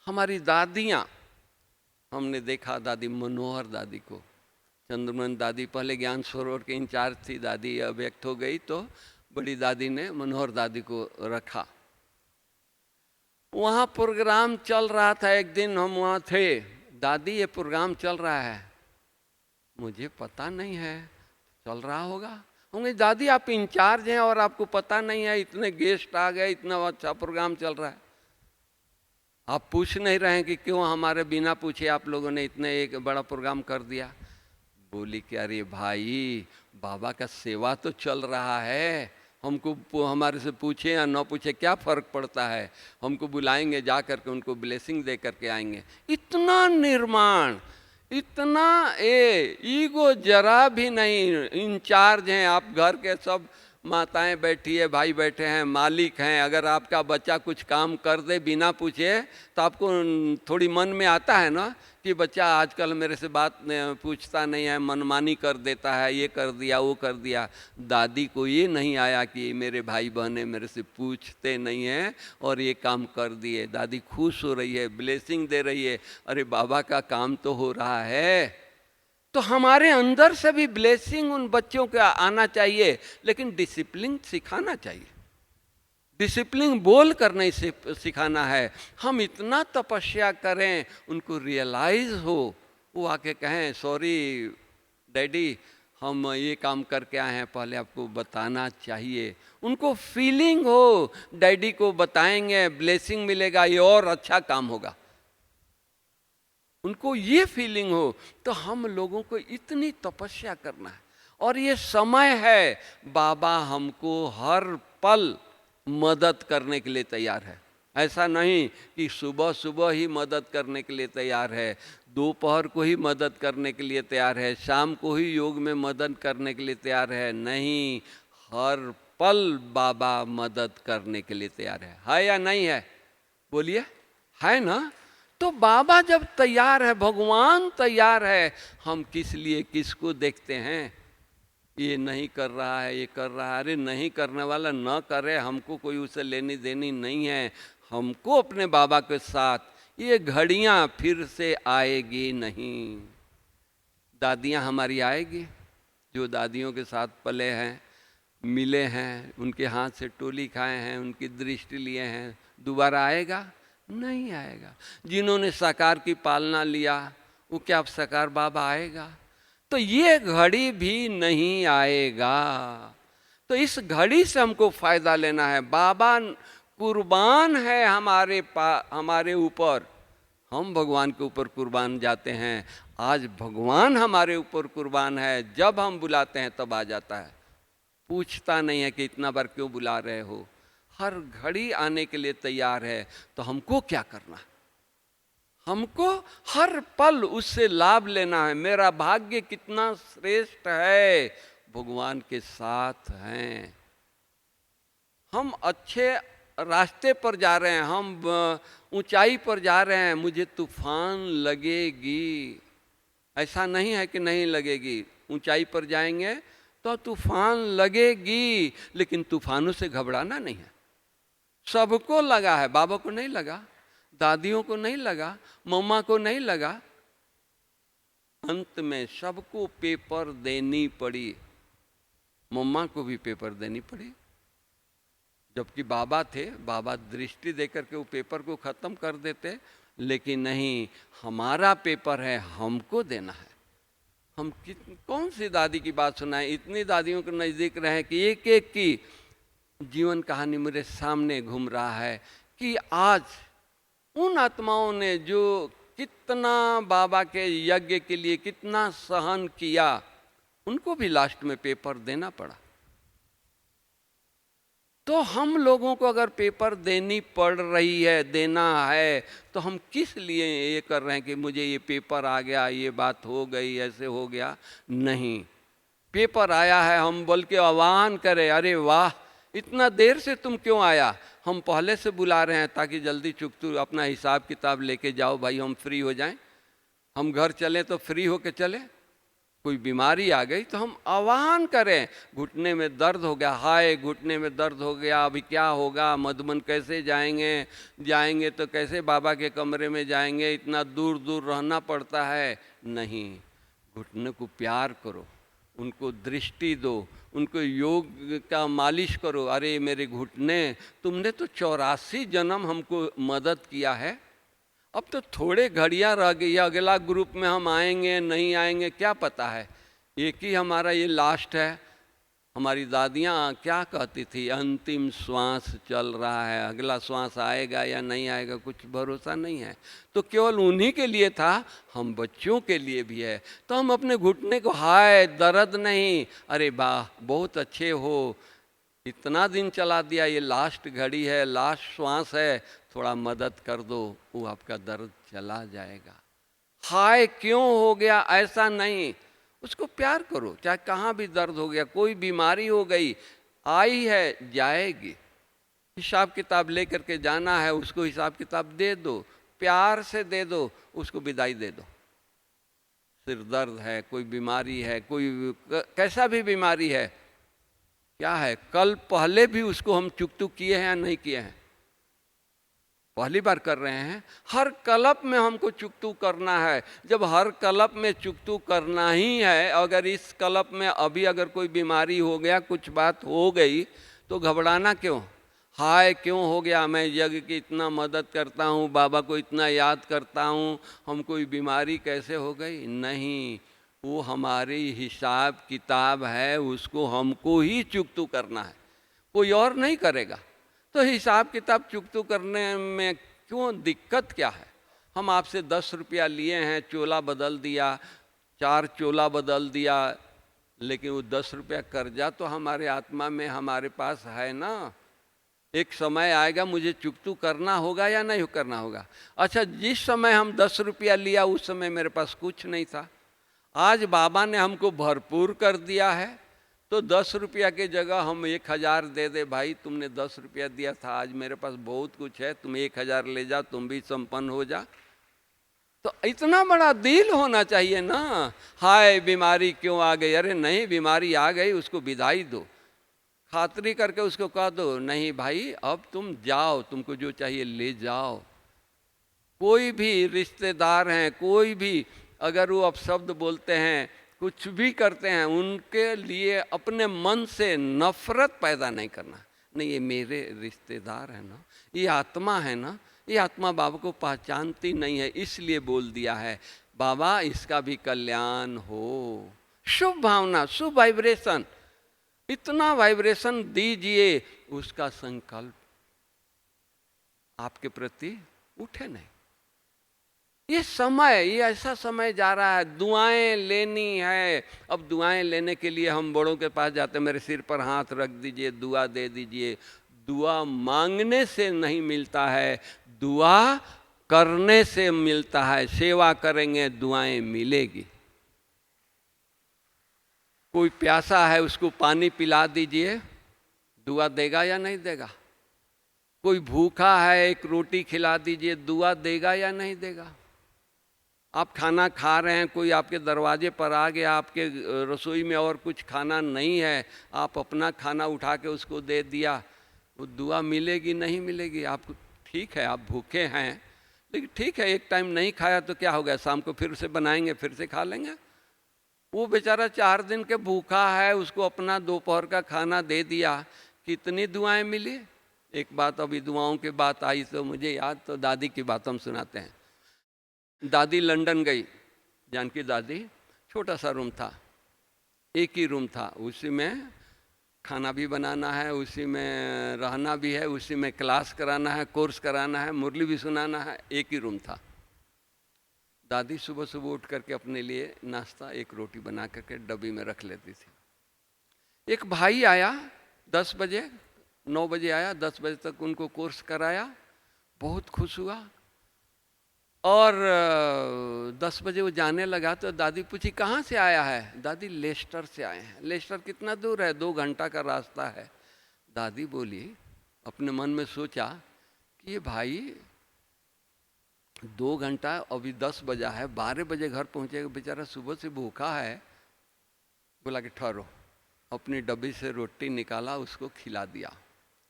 हमारी दादियाँ, हमने देखा दादी मनोहर दादी को, चंद्रमन दादी पहले ज्ञान सरोवर के इंचार्ज थी, दादी अव्यक्त हो गई तो बड़ी दादी ने मनोहर दादी को रखा। वहाँ प्रोग्राम चल रहा था, एक दिन हम वहाँ थे, दादी ये प्रोग्राम चल रहा है, मुझे पता नहीं है, चल रहा होगा। होंगे दादी आप इंचार्ज हैं और आपको पता नहीं है, इतने गेस्ट आ गए, इतना अच्छा प्रोग्राम चल रहा है, आप पूछ नहीं रहे हैं कि क्यों हमारे बिना पूछे आप लोगों ने इतने एक बड़ा प्रोग्राम कर दिया। बोली कि अरे भाई बाबा का सेवा तो चल रहा है, हमको हमारे से पूछे या न पूछे क्या फ़र्क पड़ता है, हमको बुलाएंगे, जा कर के उनको ब्लेसिंग दे करके आएंगे। इतना निर्माण, इतना ईगो जरा भी नहीं। इंचार्ज हैं आप घर के, सब माताएं बैठी है, भाई बैठे हैं, मालिक हैं, अगर आपका बच्चा कुछ काम कर दे बिना पूछे तो आपको थोड़ी मन में आता है ना कि बच्चा आजकल मेरे से बात पूछता नहीं है, मनमानी कर देता है, ये कर दिया वो कर दिया। दादी को ये नहीं आया कि मेरे भाई बहनें मेरे से पूछते नहीं हैं और ये काम कर दिए। दादी खुश हो रही है, ब्लेसिंग दे रही है, अरे बाबा का काम तो हो रहा है। तो हमारे अंदर से भी ब्लेसिंग उन बच्चों का आना चाहिए, लेकिन डिसिप्लिन सिखाना चाहिए। डिसिप्लिन बोल कर नहीं सिखाना है। हम इतना तपस्या करें, उनको रियलाइज हो, वो आके कहें सॉरी डैडी हम ये काम करके आए हैं, पहले आपको बताना चाहिए। उनको फीलिंग हो, डैडी को बताएंगे, ब्लेसिंग मिलेगा, ये और अच्छा काम होगा। उनको ये फीलिंग हो। तो हम लोगों को इतनी तपस्या करना है, और ये समय है, बाबा हमको हर पल मदद करने के लिए तैयार है। ऐसा नहीं कि सुबह सुबह ही मदद करने के लिए तैयार है, दोपहर को ही मदद करने के लिए तैयार है, शाम को ही योग में मदद करने के लिए तैयार है। नहीं, हर पल बाबा मदद करने के लिए तैयार है या नहीं है? बोलिए, है ना? तो बाबा जब तैयार है, भगवान तैयार है, हम किस लिए किसको देखते हैं? ये नहीं कर रहा है, ये कर रहा है, अरे नहीं करने वाला न करे, हमको कोई उसे लेनी देनी नहीं है। हमको अपने बाबा के साथ ये घड़ियां फिर से आएगी नहीं। दादियां हमारी आएगी, जो दादियों के साथ पले हैं, मिले हैं, उनके हाथ से टोली खाए हैं, उनकी दृष्टि लिए हैं, दोबारा आएगा? नहीं आएगा। जिन्होंने साकार की पालना लिया, वो क्या अब साकार बाबा आएगा? तो ये घड़ी भी नहीं आएगा। तो इस घड़ी से हमको फायदा लेना है। बाबा कुर्बान है हमारे ऊपर, हम भगवान के ऊपर कुर्बान जाते हैं। आज भगवान हमारे ऊपर कुर्बान है, जब हम बुलाते हैं तब आ जाता है, पूछता नहीं है कि इतना बार क्यों बुला रहे हो। हर घड़ी आने के लिए तैयार है। तो हमको क्या करना है? हमको हर पल उससे लाभ लेना है। मेरा भाग्य कितना श्रेष्ठ है, भगवान के साथ हैं। हम अच्छे रास्ते पर जा रहे हैं, हम ऊंचाई पर जा रहे हैं, मुझे तूफान लगेगी, ऐसा नहीं है कि नहीं लगेगी। ऊंचाई पर जाएंगे तो तूफान लगेगी, लेकिन तूफानों से घबराना नहीं है। सबको लगा है, बाबा को नहीं लगा, दादियों को नहीं लगा, मम्मा को नहीं लगा, अंत में सबको पेपर देनी पड़ी। मम्मा को भी पेपर देनी पड़ी, जबकि बाबा थे, बाबा दृष्टि देकर के वो पेपर को खत्म कर देते, लेकिन नहीं, हमारा पेपर है, हमको देना है। हम कौन सी दादी की बात सुनाएं? इतनी दादियों के नज़दीक रहे कि एक एक की जीवन कहानी मेरे सामने घूम रहा है कि आज उन आत्माओं ने जो कितना बाबा के यज्ञ के लिए कितना सहन किया, उनको भी लास्ट में पेपर देना पड़ा। तो हम लोगों को अगर पेपर देनी पड़ रही है, देना है, तो हम किस लिए ये कर रहे हैं कि मुझे ये पेपर आ गया, ये बात हो गई, ऐसे हो गया? नहीं, पेपर आया है, हम बोल के आह्वान करें, अरे वाह इतना देर से तुम क्यों आया? हम पहले से बुला रहे हैं ताकि जल्दी चुकतू अपना हिसाब किताब लेके जाओ भाई, हम फ्री हो जाएं। हम घर चलें तो फ्री होके चले। कोई बीमारी आ गई तो हम आह्वान करें, घुटने में दर्द हो गया, हाय घुटने में दर्द हो गया, अभी क्या होगा? मधुबन कैसे जाएंगे तो कैसे बाबा के कमरे में जाएंगे? इतना दूर दूर रहना पड़ता है। नहीं, घुटने को प्यार करो, उनको दृष्टि दो, उनको योग का मालिश करो। अरे मेरे घुटने, तुमने तो 84 जन्म हमको मदद किया है, अब तो थोड़े घड़ियां रह गई, अगला ग्रुप में हम आएंगे नहीं आएंगे क्या पता है, एक ही हमारा ये लास्ट है। हमारी दादियाँ क्या कहती थी, अंतिम श्वास चल रहा है, अगला श्वास आएगा या नहीं आएगा कुछ भरोसा नहीं है। तो केवल उन्हीं के लिए था, हम बच्चों के लिए भी है। तो हम अपने घुटने को, हाय दर्द नहीं, अरे वाह बहुत अच्छे हो, इतना दिन चला दिया, ये लास्ट घड़ी है, लास्ट श्वास है, थोड़ा मदद कर दो, वो आपका दर्द चला जाएगा। हाय क्यों हो गया ऐसा नहीं, उसको प्यार करो, चाहे कहाँ भी दर्द हो गया, कोई बीमारी हो गई, आई है जाएगी। हिसाब किताब लेकर के जाना है, उसको हिसाब किताब दे दो, प्यार से दे दो, उसको विदाई दे दो। सिर दर्द है, कोई बीमारी है, कोई कैसा भी बीमारी है, क्या है, कल पहले भी उसको हम चुकतुक किए हैं या नहीं किए हैं? पहली बार कर रहे हैं। हर कल्प में हमको चुकतुक करना है। जब हर कल्प में चुकतुक करना ही है, अगर इस कल्प में अभी अगर कोई बीमारी हो गया, कुछ बात हो गई, तो घबराना क्यों? हाय क्यों हो गया, मैं यज्ञ की इतना मदद करता हूँ, बाबा को इतना याद करता हूँ, हम कोई बीमारी कैसे हो गई? नहीं, वो हमारी हिसाब किताब है, उसको हमको ही चुकतुक करना है, कोई और नहीं करेगा। तो हिसाब किताब चुकतुक करने में क्यों दिक्कत क्या है? हम आपसे 10 रुपया लिए हैं, चोला बदल दिया, 4 चोला बदल दिया, लेकिन वो 10 रुपया कर्जा तो हमारे आत्मा में हमारे पास है ना। एक समय आएगा मुझे चुकतुक करना होगा या नहीं करना होगा। अच्छा, जिस समय हम 10 रुपया लिया उस समय मेरे पास कुछ नहीं था। आज बाबा ने हमको भरपूर कर दिया है, तो 10 रुपया की जगह हम 1000 दे दे। भाई तुमने 10 रुपया दिया था, आज मेरे पास बहुत कुछ है, तुम 1000 ले जाओ, तुम भी संपन्न हो जा। तो इतना बड़ा दिल होना चाहिए ना। हाय बीमारी क्यों आ गई? अरे नहीं, बीमारी आ गई, उसको विदाई दो, खातरी करके उसको कह दो, नहीं भाई अब तुम जाओ, तुमको जो चाहिए ले जाओ। कोई भी रिश्तेदार हैं, कोई भी अगर वो अपशब्द बोलते हैं, कुछ भी करते हैं, उनके लिए अपने मन से नफरत पैदा नहीं करना। नहीं, ये मेरे रिश्तेदार है ना, ये आत्मा है ना, ये आत्मा बाबा को पहचानती नहीं है, इसलिए बोल दिया है बाबा इसका भी कल्याण हो। शुभ भावना, शुभ वाइब्रेशन, इतना वाइब्रेशन दीजिए, उसका संकल्प आपके प्रति उठे नहीं। ये समय, ये ऐसा समय जा रहा है, दुआएं लेनी है। अब दुआएं लेने के लिए हम बड़ों के पास जाते हैं, मेरे सिर पर हाथ रख दीजिए, दुआ दे दीजिए। दुआ मांगने से नहीं मिलता है, दुआ करने से मिलता है। सेवा करेंगे दुआएं मिलेगी। कोई प्यासा है उसको पानी पिला दीजिए, दुआ देगा या नहीं देगा? कोई भूखा है, एक रोटी खिला दीजिए, दुआ देगा या नहीं देगा? आप खाना खा रहे हैं, कोई आपके दरवाजे पर आ गया, आपके रसोई में और कुछ खाना नहीं है, आप अपना खाना उठा के उसको दे दिया, वो दुआ मिलेगी नहीं मिलेगी? आपको ठीक है, आप भूखे हैं, लेकिन ठीक है, एक टाइम नहीं खाया तो क्या हो गया, शाम को फिर से बनाएंगे, फिर से खा लेंगे। वो बेचारा 4 दिन के भूखा है, उसको अपना दोपहर का खाना दे दिया, कितनी दुआएं मिली। एक बात, अभी दुआओं की बात आई तो मुझे याद, तो दादी की बात हम सुनाते हैं। दादी लंदन गई, जानकी दादी, छोटा सा रूम था, एक ही रूम था, उसी में खाना भी बनाना है, उसी में रहना भी है, उसी में क्लास कराना है, कोर्स कराना है, मुरली भी सुनाना है, एक ही रूम था। दादी सुबह सुबह उठ करके अपने लिए नाश्ता, एक रोटी बना करके डब्बी में रख लेती थी। एक भाई आया 10 बजे, 9 बजे आया, 10 बजे तक उनको कोर्स कराया, बहुत खुश हुआ। और 10 बजे वो जाने लगा तो दादी पूछी कहाँ से आया है? दादी लेस्टर से आए हैं। लेस्टर कितना दूर है? 2 घंटा का रास्ता है। दादी बोली, अपने मन में सोचा कि ये भाई 2 घंटा, अभी 10 बजा है, 12 बजे घर पहुँचेगा, बेचारा सुबह से भूखा है। बोला कि ठहरो, अपनी डब्बी से रोटी निकाला, उसको खिला दिया,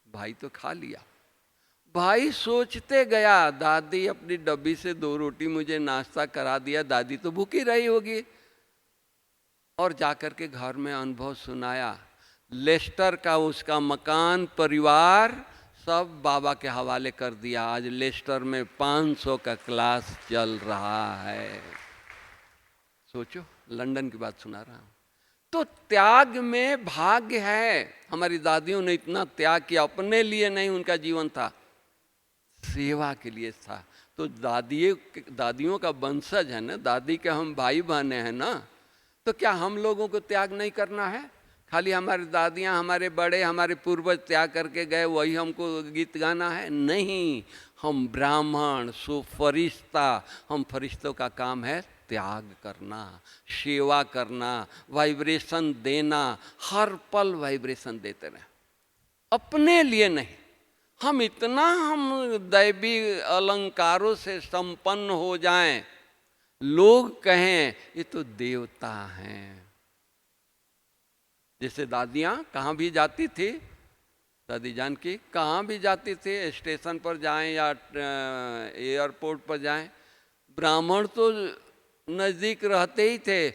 भाई तो खा लिया। भाई सोचते गया, दादी अपनी डब्बी से 2 रोटी मुझे नाश्ता करा दिया, दादी तो भूखी रही होगी। और जाकर के घर में अनुभव सुनाया। लेस्टर का उसका मकान, परिवार सब बाबा के हवाले कर दिया। आज लेस्टर में 500 का क्लास चल रहा है। सोचो, लंदन की बात सुना रहा हूँ। तो त्याग में भाग्य है। हमारी दादियों ने इतना त्याग किया, अपने लिए नहीं उनका जीवन था, सेवा के लिए था। तो दादियों का वंशज है ना, दादी के हम भाई बहने हैं ना, तो क्या हम लोगों को त्याग नहीं करना है? खाली हमारी दादियाँ, हमारे बड़े, हमारे पूर्वज त्याग करके गए, वही हमको गीत गाना है? नहीं, हम ब्राह्मण, सो फरिश्ता, हम फरिश्तों का काम है त्याग करना, सेवा करना, वाइब्रेशन देना, हर पल वाइब्रेशन देते रहे। अपने लिए नहीं। हम इतना दैवी अलंकारों से संपन्न हो जाएं, लोग कहें ये तो देवता हैं। जैसे दादियाँ कहाँ भी जाती थी, दादी जान की कहाँ भी जाती थी, स्टेशन पर जाएं या एयरपोर्ट पर जाएं, ब्राह्मण तो नज़दीक रहते ही थे,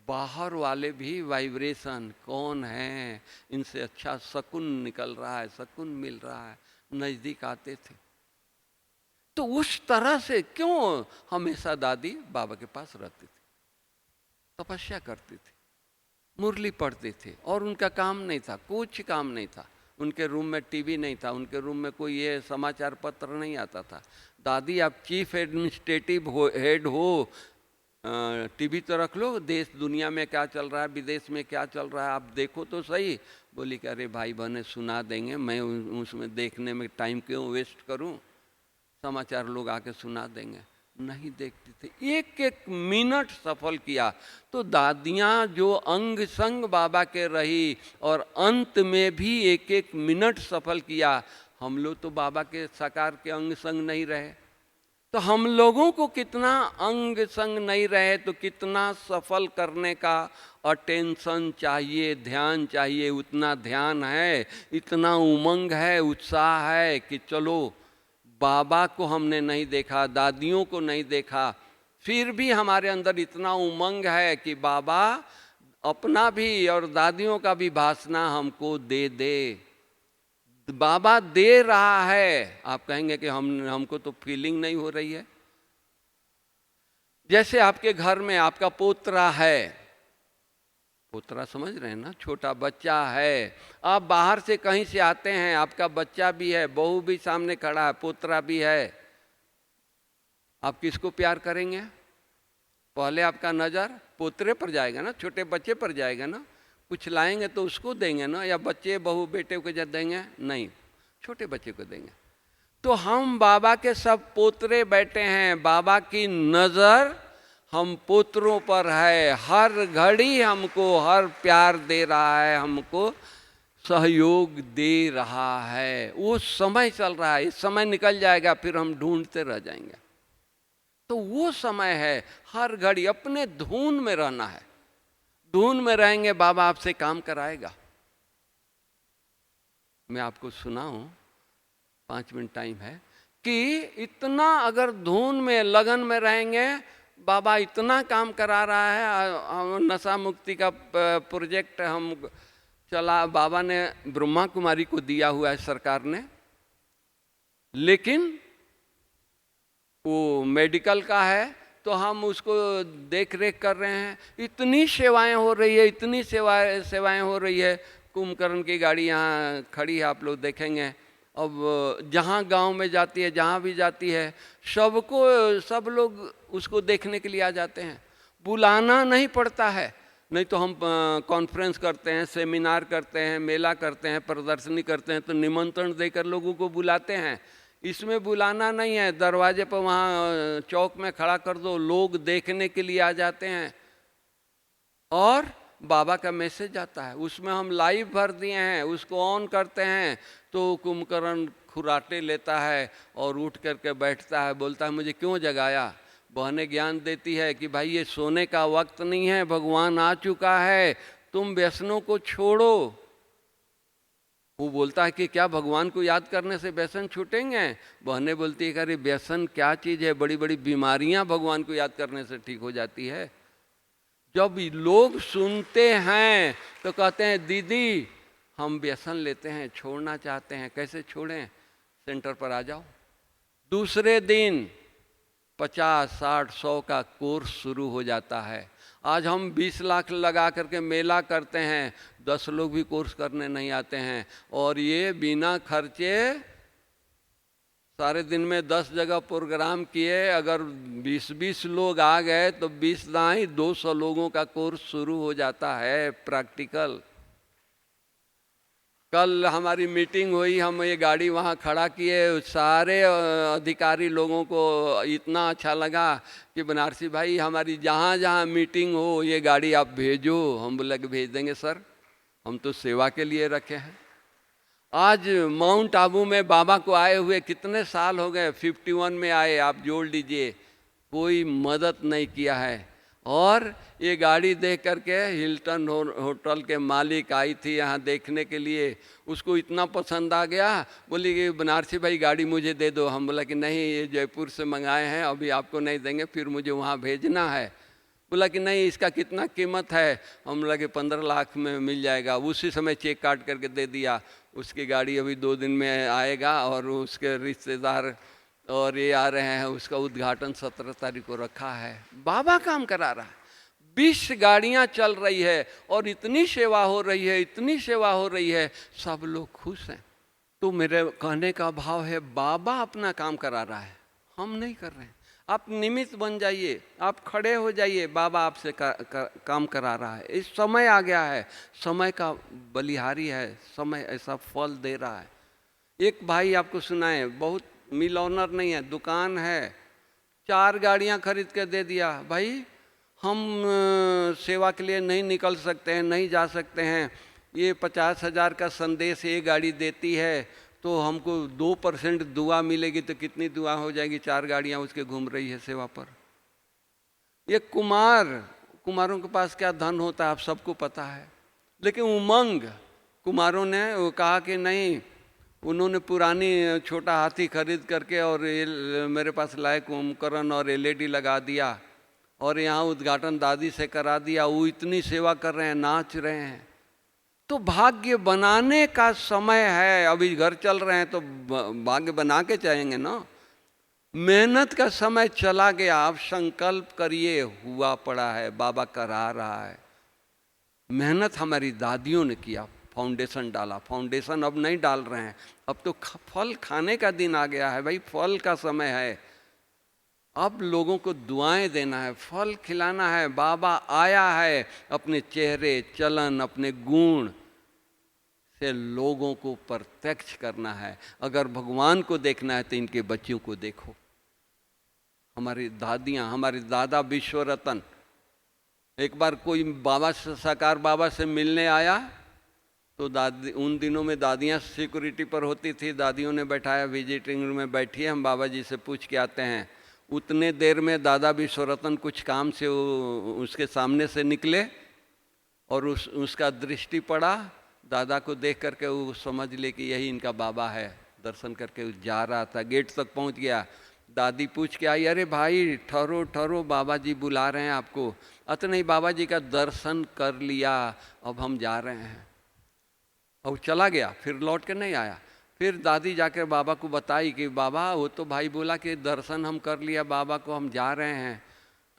बाहर वाले भी वाइब्रेशन, कौन है, इनसे अच्छा शकुन निकल रहा है, शकुन मिल रहा है, नज़दीक आते थे। तो उस तरह से क्यों हमेशा दादी बाबा के पास रहती थी, तपस्या करती थी, मुरली पढ़ती थी, और उनका काम नहीं था, कुछ काम नहीं था। उनके रूम में टीवी नहीं था, उनके रूम में कोई ये समाचार पत्र नहीं आता था। दादी आप चीफ एडमिनिस्ट्रेटिव हेड हो, टीवी तो रख लो, देश दुनिया में क्या चल रहा है, विदेश में क्या चल रहा है, आप देखो तो सही। बोली कि अरे भाई बहने सुना देंगे, मैं उसमें देखने में टाइम क्यों वेस्ट करूं, समाचार लोग आके सुना देंगे। नहीं देखती थी, एक एक मिनट सफल किया। तो दादियाँ जो अंग संग बाबा के रही और अंत में भी एक एक मिनट सफल किया। हम लोग तो बाबा के साकार के अंग संग नहीं रहे, तो हम लोगों को कितना अंग संग नहीं रहे तो कितना सफल करने का अटेंशन चाहिए, ध्यान चाहिए। उतना ध्यान है, इतना उमंग है, उत्साह है कि चलो बाबा को हमने नहीं देखा, दादियों को नहीं देखा, फिर भी हमारे अंदर इतना उमंग है कि बाबा अपना भी और दादियों का भी भासना हमको दे दे। बाबा दे रहा है। आप कहेंगे कि हमको तो फीलिंग नहीं हो रही है। जैसे आपके घर में आपका पोतरा है, पोतरा समझ रहे हैं ना, छोटा बच्चा है, आप बाहर से कहीं से आते हैं, आपका बच्चा भी है, बहू भी सामने खड़ा है, पोतरा भी है, आप किसको प्यार करेंगे? पहले आपका नज़र पोतरे पर जाएगा ना, छोटे बच्चे पर जाएगा ना। कुछ लाएंगे तो उसको देंगे ना, या बच्चे बहू बेटे को जब देंगे, नहीं, छोटे बच्चे को देंगे। तो हम बाबा के सब पोतरे बैठे हैं, बाबा की नज़र हम पोतरों पर है, हर घड़ी हमको हर प्यार दे रहा है, हमको सहयोग दे रहा है। वो समय चल रहा है, इस समय निकल जाएगा, फिर हम ढूंढते रह जाएंगे। तो वो समय है, हर घड़ी अपने धुन में रहना है। धुन में रहेंगे, बाबा आपसे काम कराएगा। मैं आपको सुनाऊं, 5 मिनट टाइम है, कि इतना अगर धुन में लगन में रहेंगे, बाबा इतना काम करा रहा है। नशा मुक्ति का प्रोजेक्ट हम चला, बाबा ने ब्रह्मा कुमारी को दिया हुआ है सरकार ने, लेकिन वो मेडिकल का है, तो हम उसको देख रेख कर रहे हैं। इतनी सेवाएं हो रही है, इतनी सेवाएं हो रही है। कुंभकर्ण की गाड़ी यहाँ खड़ी है, आप लोग देखेंगे। अब जहाँ गांव में जाती है, जहाँ भी जाती है, सब लोग उसको देखने के लिए आ जाते हैं। बुलाना नहीं पड़ता है। नहीं तो हम कॉन्फ्रेंस करते हैं, सेमिनार करते हैं, मेला करते हैं, प्रदर्शनी करते हैं, तो निमंत्रण देकर लोगों को बुलाते हैं। इसमें बुलाना नहीं है, दरवाजे पर वहाँ चौक में खड़ा कर दो, लोग देखने के लिए आ जाते हैं और बाबा का मैसेज आता है, उसमें हम लाइव भर दिए हैं। उसको ऑन करते हैं तो कुंभकर्ण खुराटे लेता है और उठ करके बैठता है, बोलता है मुझे क्यों जगाया। बहनें ज्ञान देती है कि भाई ये सोने का वक्त नहीं है, भगवान आ चुका है, तुम व्यसनों को छोड़ो। वो बोलता है कि क्या भगवान को याद करने से व्यसन छूटेंगे? बहनें बोलती है कि अरे व्यसन क्या चीज़ है, बड़ी बड़ी बीमारियां भगवान को याद करने से ठीक हो जाती है। जब लोग सुनते हैं तो कहते हैं दीदी हम व्यसन लेते हैं, छोड़ना चाहते हैं, कैसे छोड़ें? सेंटर पर आ जाओ। दूसरे दिन 50, 60, 100 का कोर्स शुरू हो जाता है। आज हम 20 लाख लगा करके मेला करते हैं, 10 लोग भी कोर्स करने नहीं आते हैं। और ये बिना खर्चे सारे दिन में 10 जगह प्रोग्राम किए, अगर 20-20 लोग आ गए तो 20 दाई 200 लोगों का कोर्स शुरू हो जाता है प्रैक्टिकल। कल हमारी मीटिंग हुई, हम ये गाड़ी वहाँ खड़ा किए, सारे अधिकारी लोगों को इतना अच्छा लगा कि बनारसी भाई हमारी जहाँ जहाँ मीटिंग हो ये गाड़ी आप भेजो। हम बोले कि भेज देंगे सर, हम तो सेवा के लिए रखे हैं। आज माउंट आबू में बाबा को आए हुए कितने साल हो गए, 51 में आए, आप जोड़ लीजिए, कोई मदद नहीं किया है। और ये गाड़ी देख करके हिल्टन होटल के मालिक आई थी यहाँ देखने के लिए, उसको इतना पसंद आ गया, बोली कि बनारसी भाई गाड़ी मुझे दे दो। हम बोला कि नहीं, ये जयपुर से मंगाए हैं, अभी आपको नहीं देंगे, फिर मुझे वहाँ भेजना है। बोला कि नहीं, इसका कितना कीमत है? हम बोला कि 15 लाख में मिल जाएगा। उसी समय चेक काट करके दे दिया। उसकी गाड़ी अभी 2 दिन में आएगा और उसके रिश्तेदार और ये आ रहे हैं, उसका उद्घाटन 17 तारीख को रखा है। बाबा काम करा रहा है, 20 गाड़ियाँ चल रही है और इतनी सेवा हो रही है, इतनी सेवा हो रही है, सब लोग खुश हैं। तो मेरे कहने का भाव है, बाबा अपना काम करा रहा है, हम नहीं कर रहे हैं। आप निमित्त बन जाइए, आप खड़े हो जाइए, बाबा आपसे काम करा रहा है। इस समय आ गया है, समय का बलिहारी है, समय ऐसा फल दे रहा है। एक भाई आपको सुनाए, बहुत मिल ऑनर नहीं है, दुकान है, 4 गाड़ियां खरीद के दे दिया। भाई हम सेवा के लिए नहीं निकल सकते हैं, नहीं जा सकते हैं, ये 50,000 का संदेश ये गाड़ी देती है, तो हमको 2% दुआ मिलेगी, तो कितनी दुआ हो जाएगी? 4 गाड़ियां उसके घूम रही है सेवा पर। ये कुमारों के पास क्या धन होता है आप सबको पता है, लेकिन उमंग कुमारों ने वो कहा कि नहीं, उन्होंने पुरानी छोटा हाथी खरीद करके और मेरे पास लायक उपकरण और LED लगा दिया और यहाँ उद्घाटन दादी से करा दिया। वो इतनी सेवा कर रहे हैं, नाच रहे हैं। तो भाग्य बनाने का समय है। अभी घर चल रहे हैं तो भाग्य बना के चाहेंगे ना। मेहनत का समय चला गया, आप संकल्प करिए, हुआ पड़ा है, बाबा करा रहा है। मेहनत हमारी दादियों ने किया, फाउंडेशन डाला, फाउंडेशन अब नहीं डाल रहे हैं, अब तो फल खाने का दिन आ गया है भाई, फल का समय है। अब लोगों को दुआएं देना है, फल खिलाना है। बाबा आया है अपने चेहरे, चलन, अपने गुण से लोगों को प्रत्यक्ष करना है। अगर भगवान को देखना है तो इनके बच्चों को देखो। हमारी दादियाँ, हमारे दादा विश्व रतन, एक बार कोई बाबा से, साकार बाबा से मिलने आया तो दादी, उन दिनों में दादियाँ सिक्योरिटी पर होती थी, दादियों ने बैठाया विजिटिंग रूम में, बैठिए हम बाबा जी से पूछ के आते हैं। उतने देर में दादा विश्वरतन कुछ काम से उसके सामने से निकले और उसका दृष्टि पड़ा, दादा को देख करके वो समझ ले कि यही इनका बाबा है। दर्शन करके जा रहा था, गेट तक पहुंच गया, दादी पूछ के आई, अरे भाई ठहरो ठहरो, बाबा जी बुला रहे हैं आपको। अतः नहीं, बाबा जी का दर्शन कर लिया, अब हम जा रहे हैं। और चला गया, फिर लौट के नहीं आया। फिर दादी जाकर बाबा को बताई कि बाबा वो तो भाई बोला कि दर्शन हम कर लिया बाबा को, हम जा रहे हैं।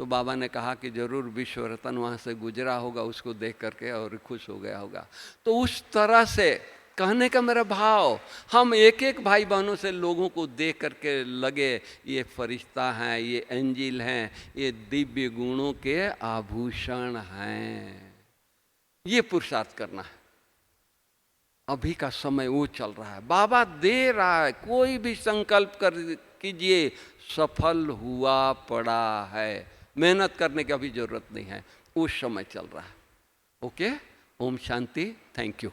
तो बाबा ने कहा कि जरूर विश्व रतन वहाँ से गुजरा होगा, उसको देख करके और खुश हो गया होगा। तो उस तरह से कहने का मेरा भाव, हम एक एक भाई बहनों से लोगों को देख करके लगे ये फरिश्ता हैं, ये एंजिल हैं, ये दिव्य गुणों के आभूषण हैं। ये पुरुषार्थ करना है। अभी का समय वो चल रहा है, बाबा दे रहा है। कोई भी संकल्प कर कीजिए, सफल हुआ पड़ा है। मेहनत करने की अभी जरूरत नहीं है, उस समय चल रहा है। Okay, Om Shanti, thank you.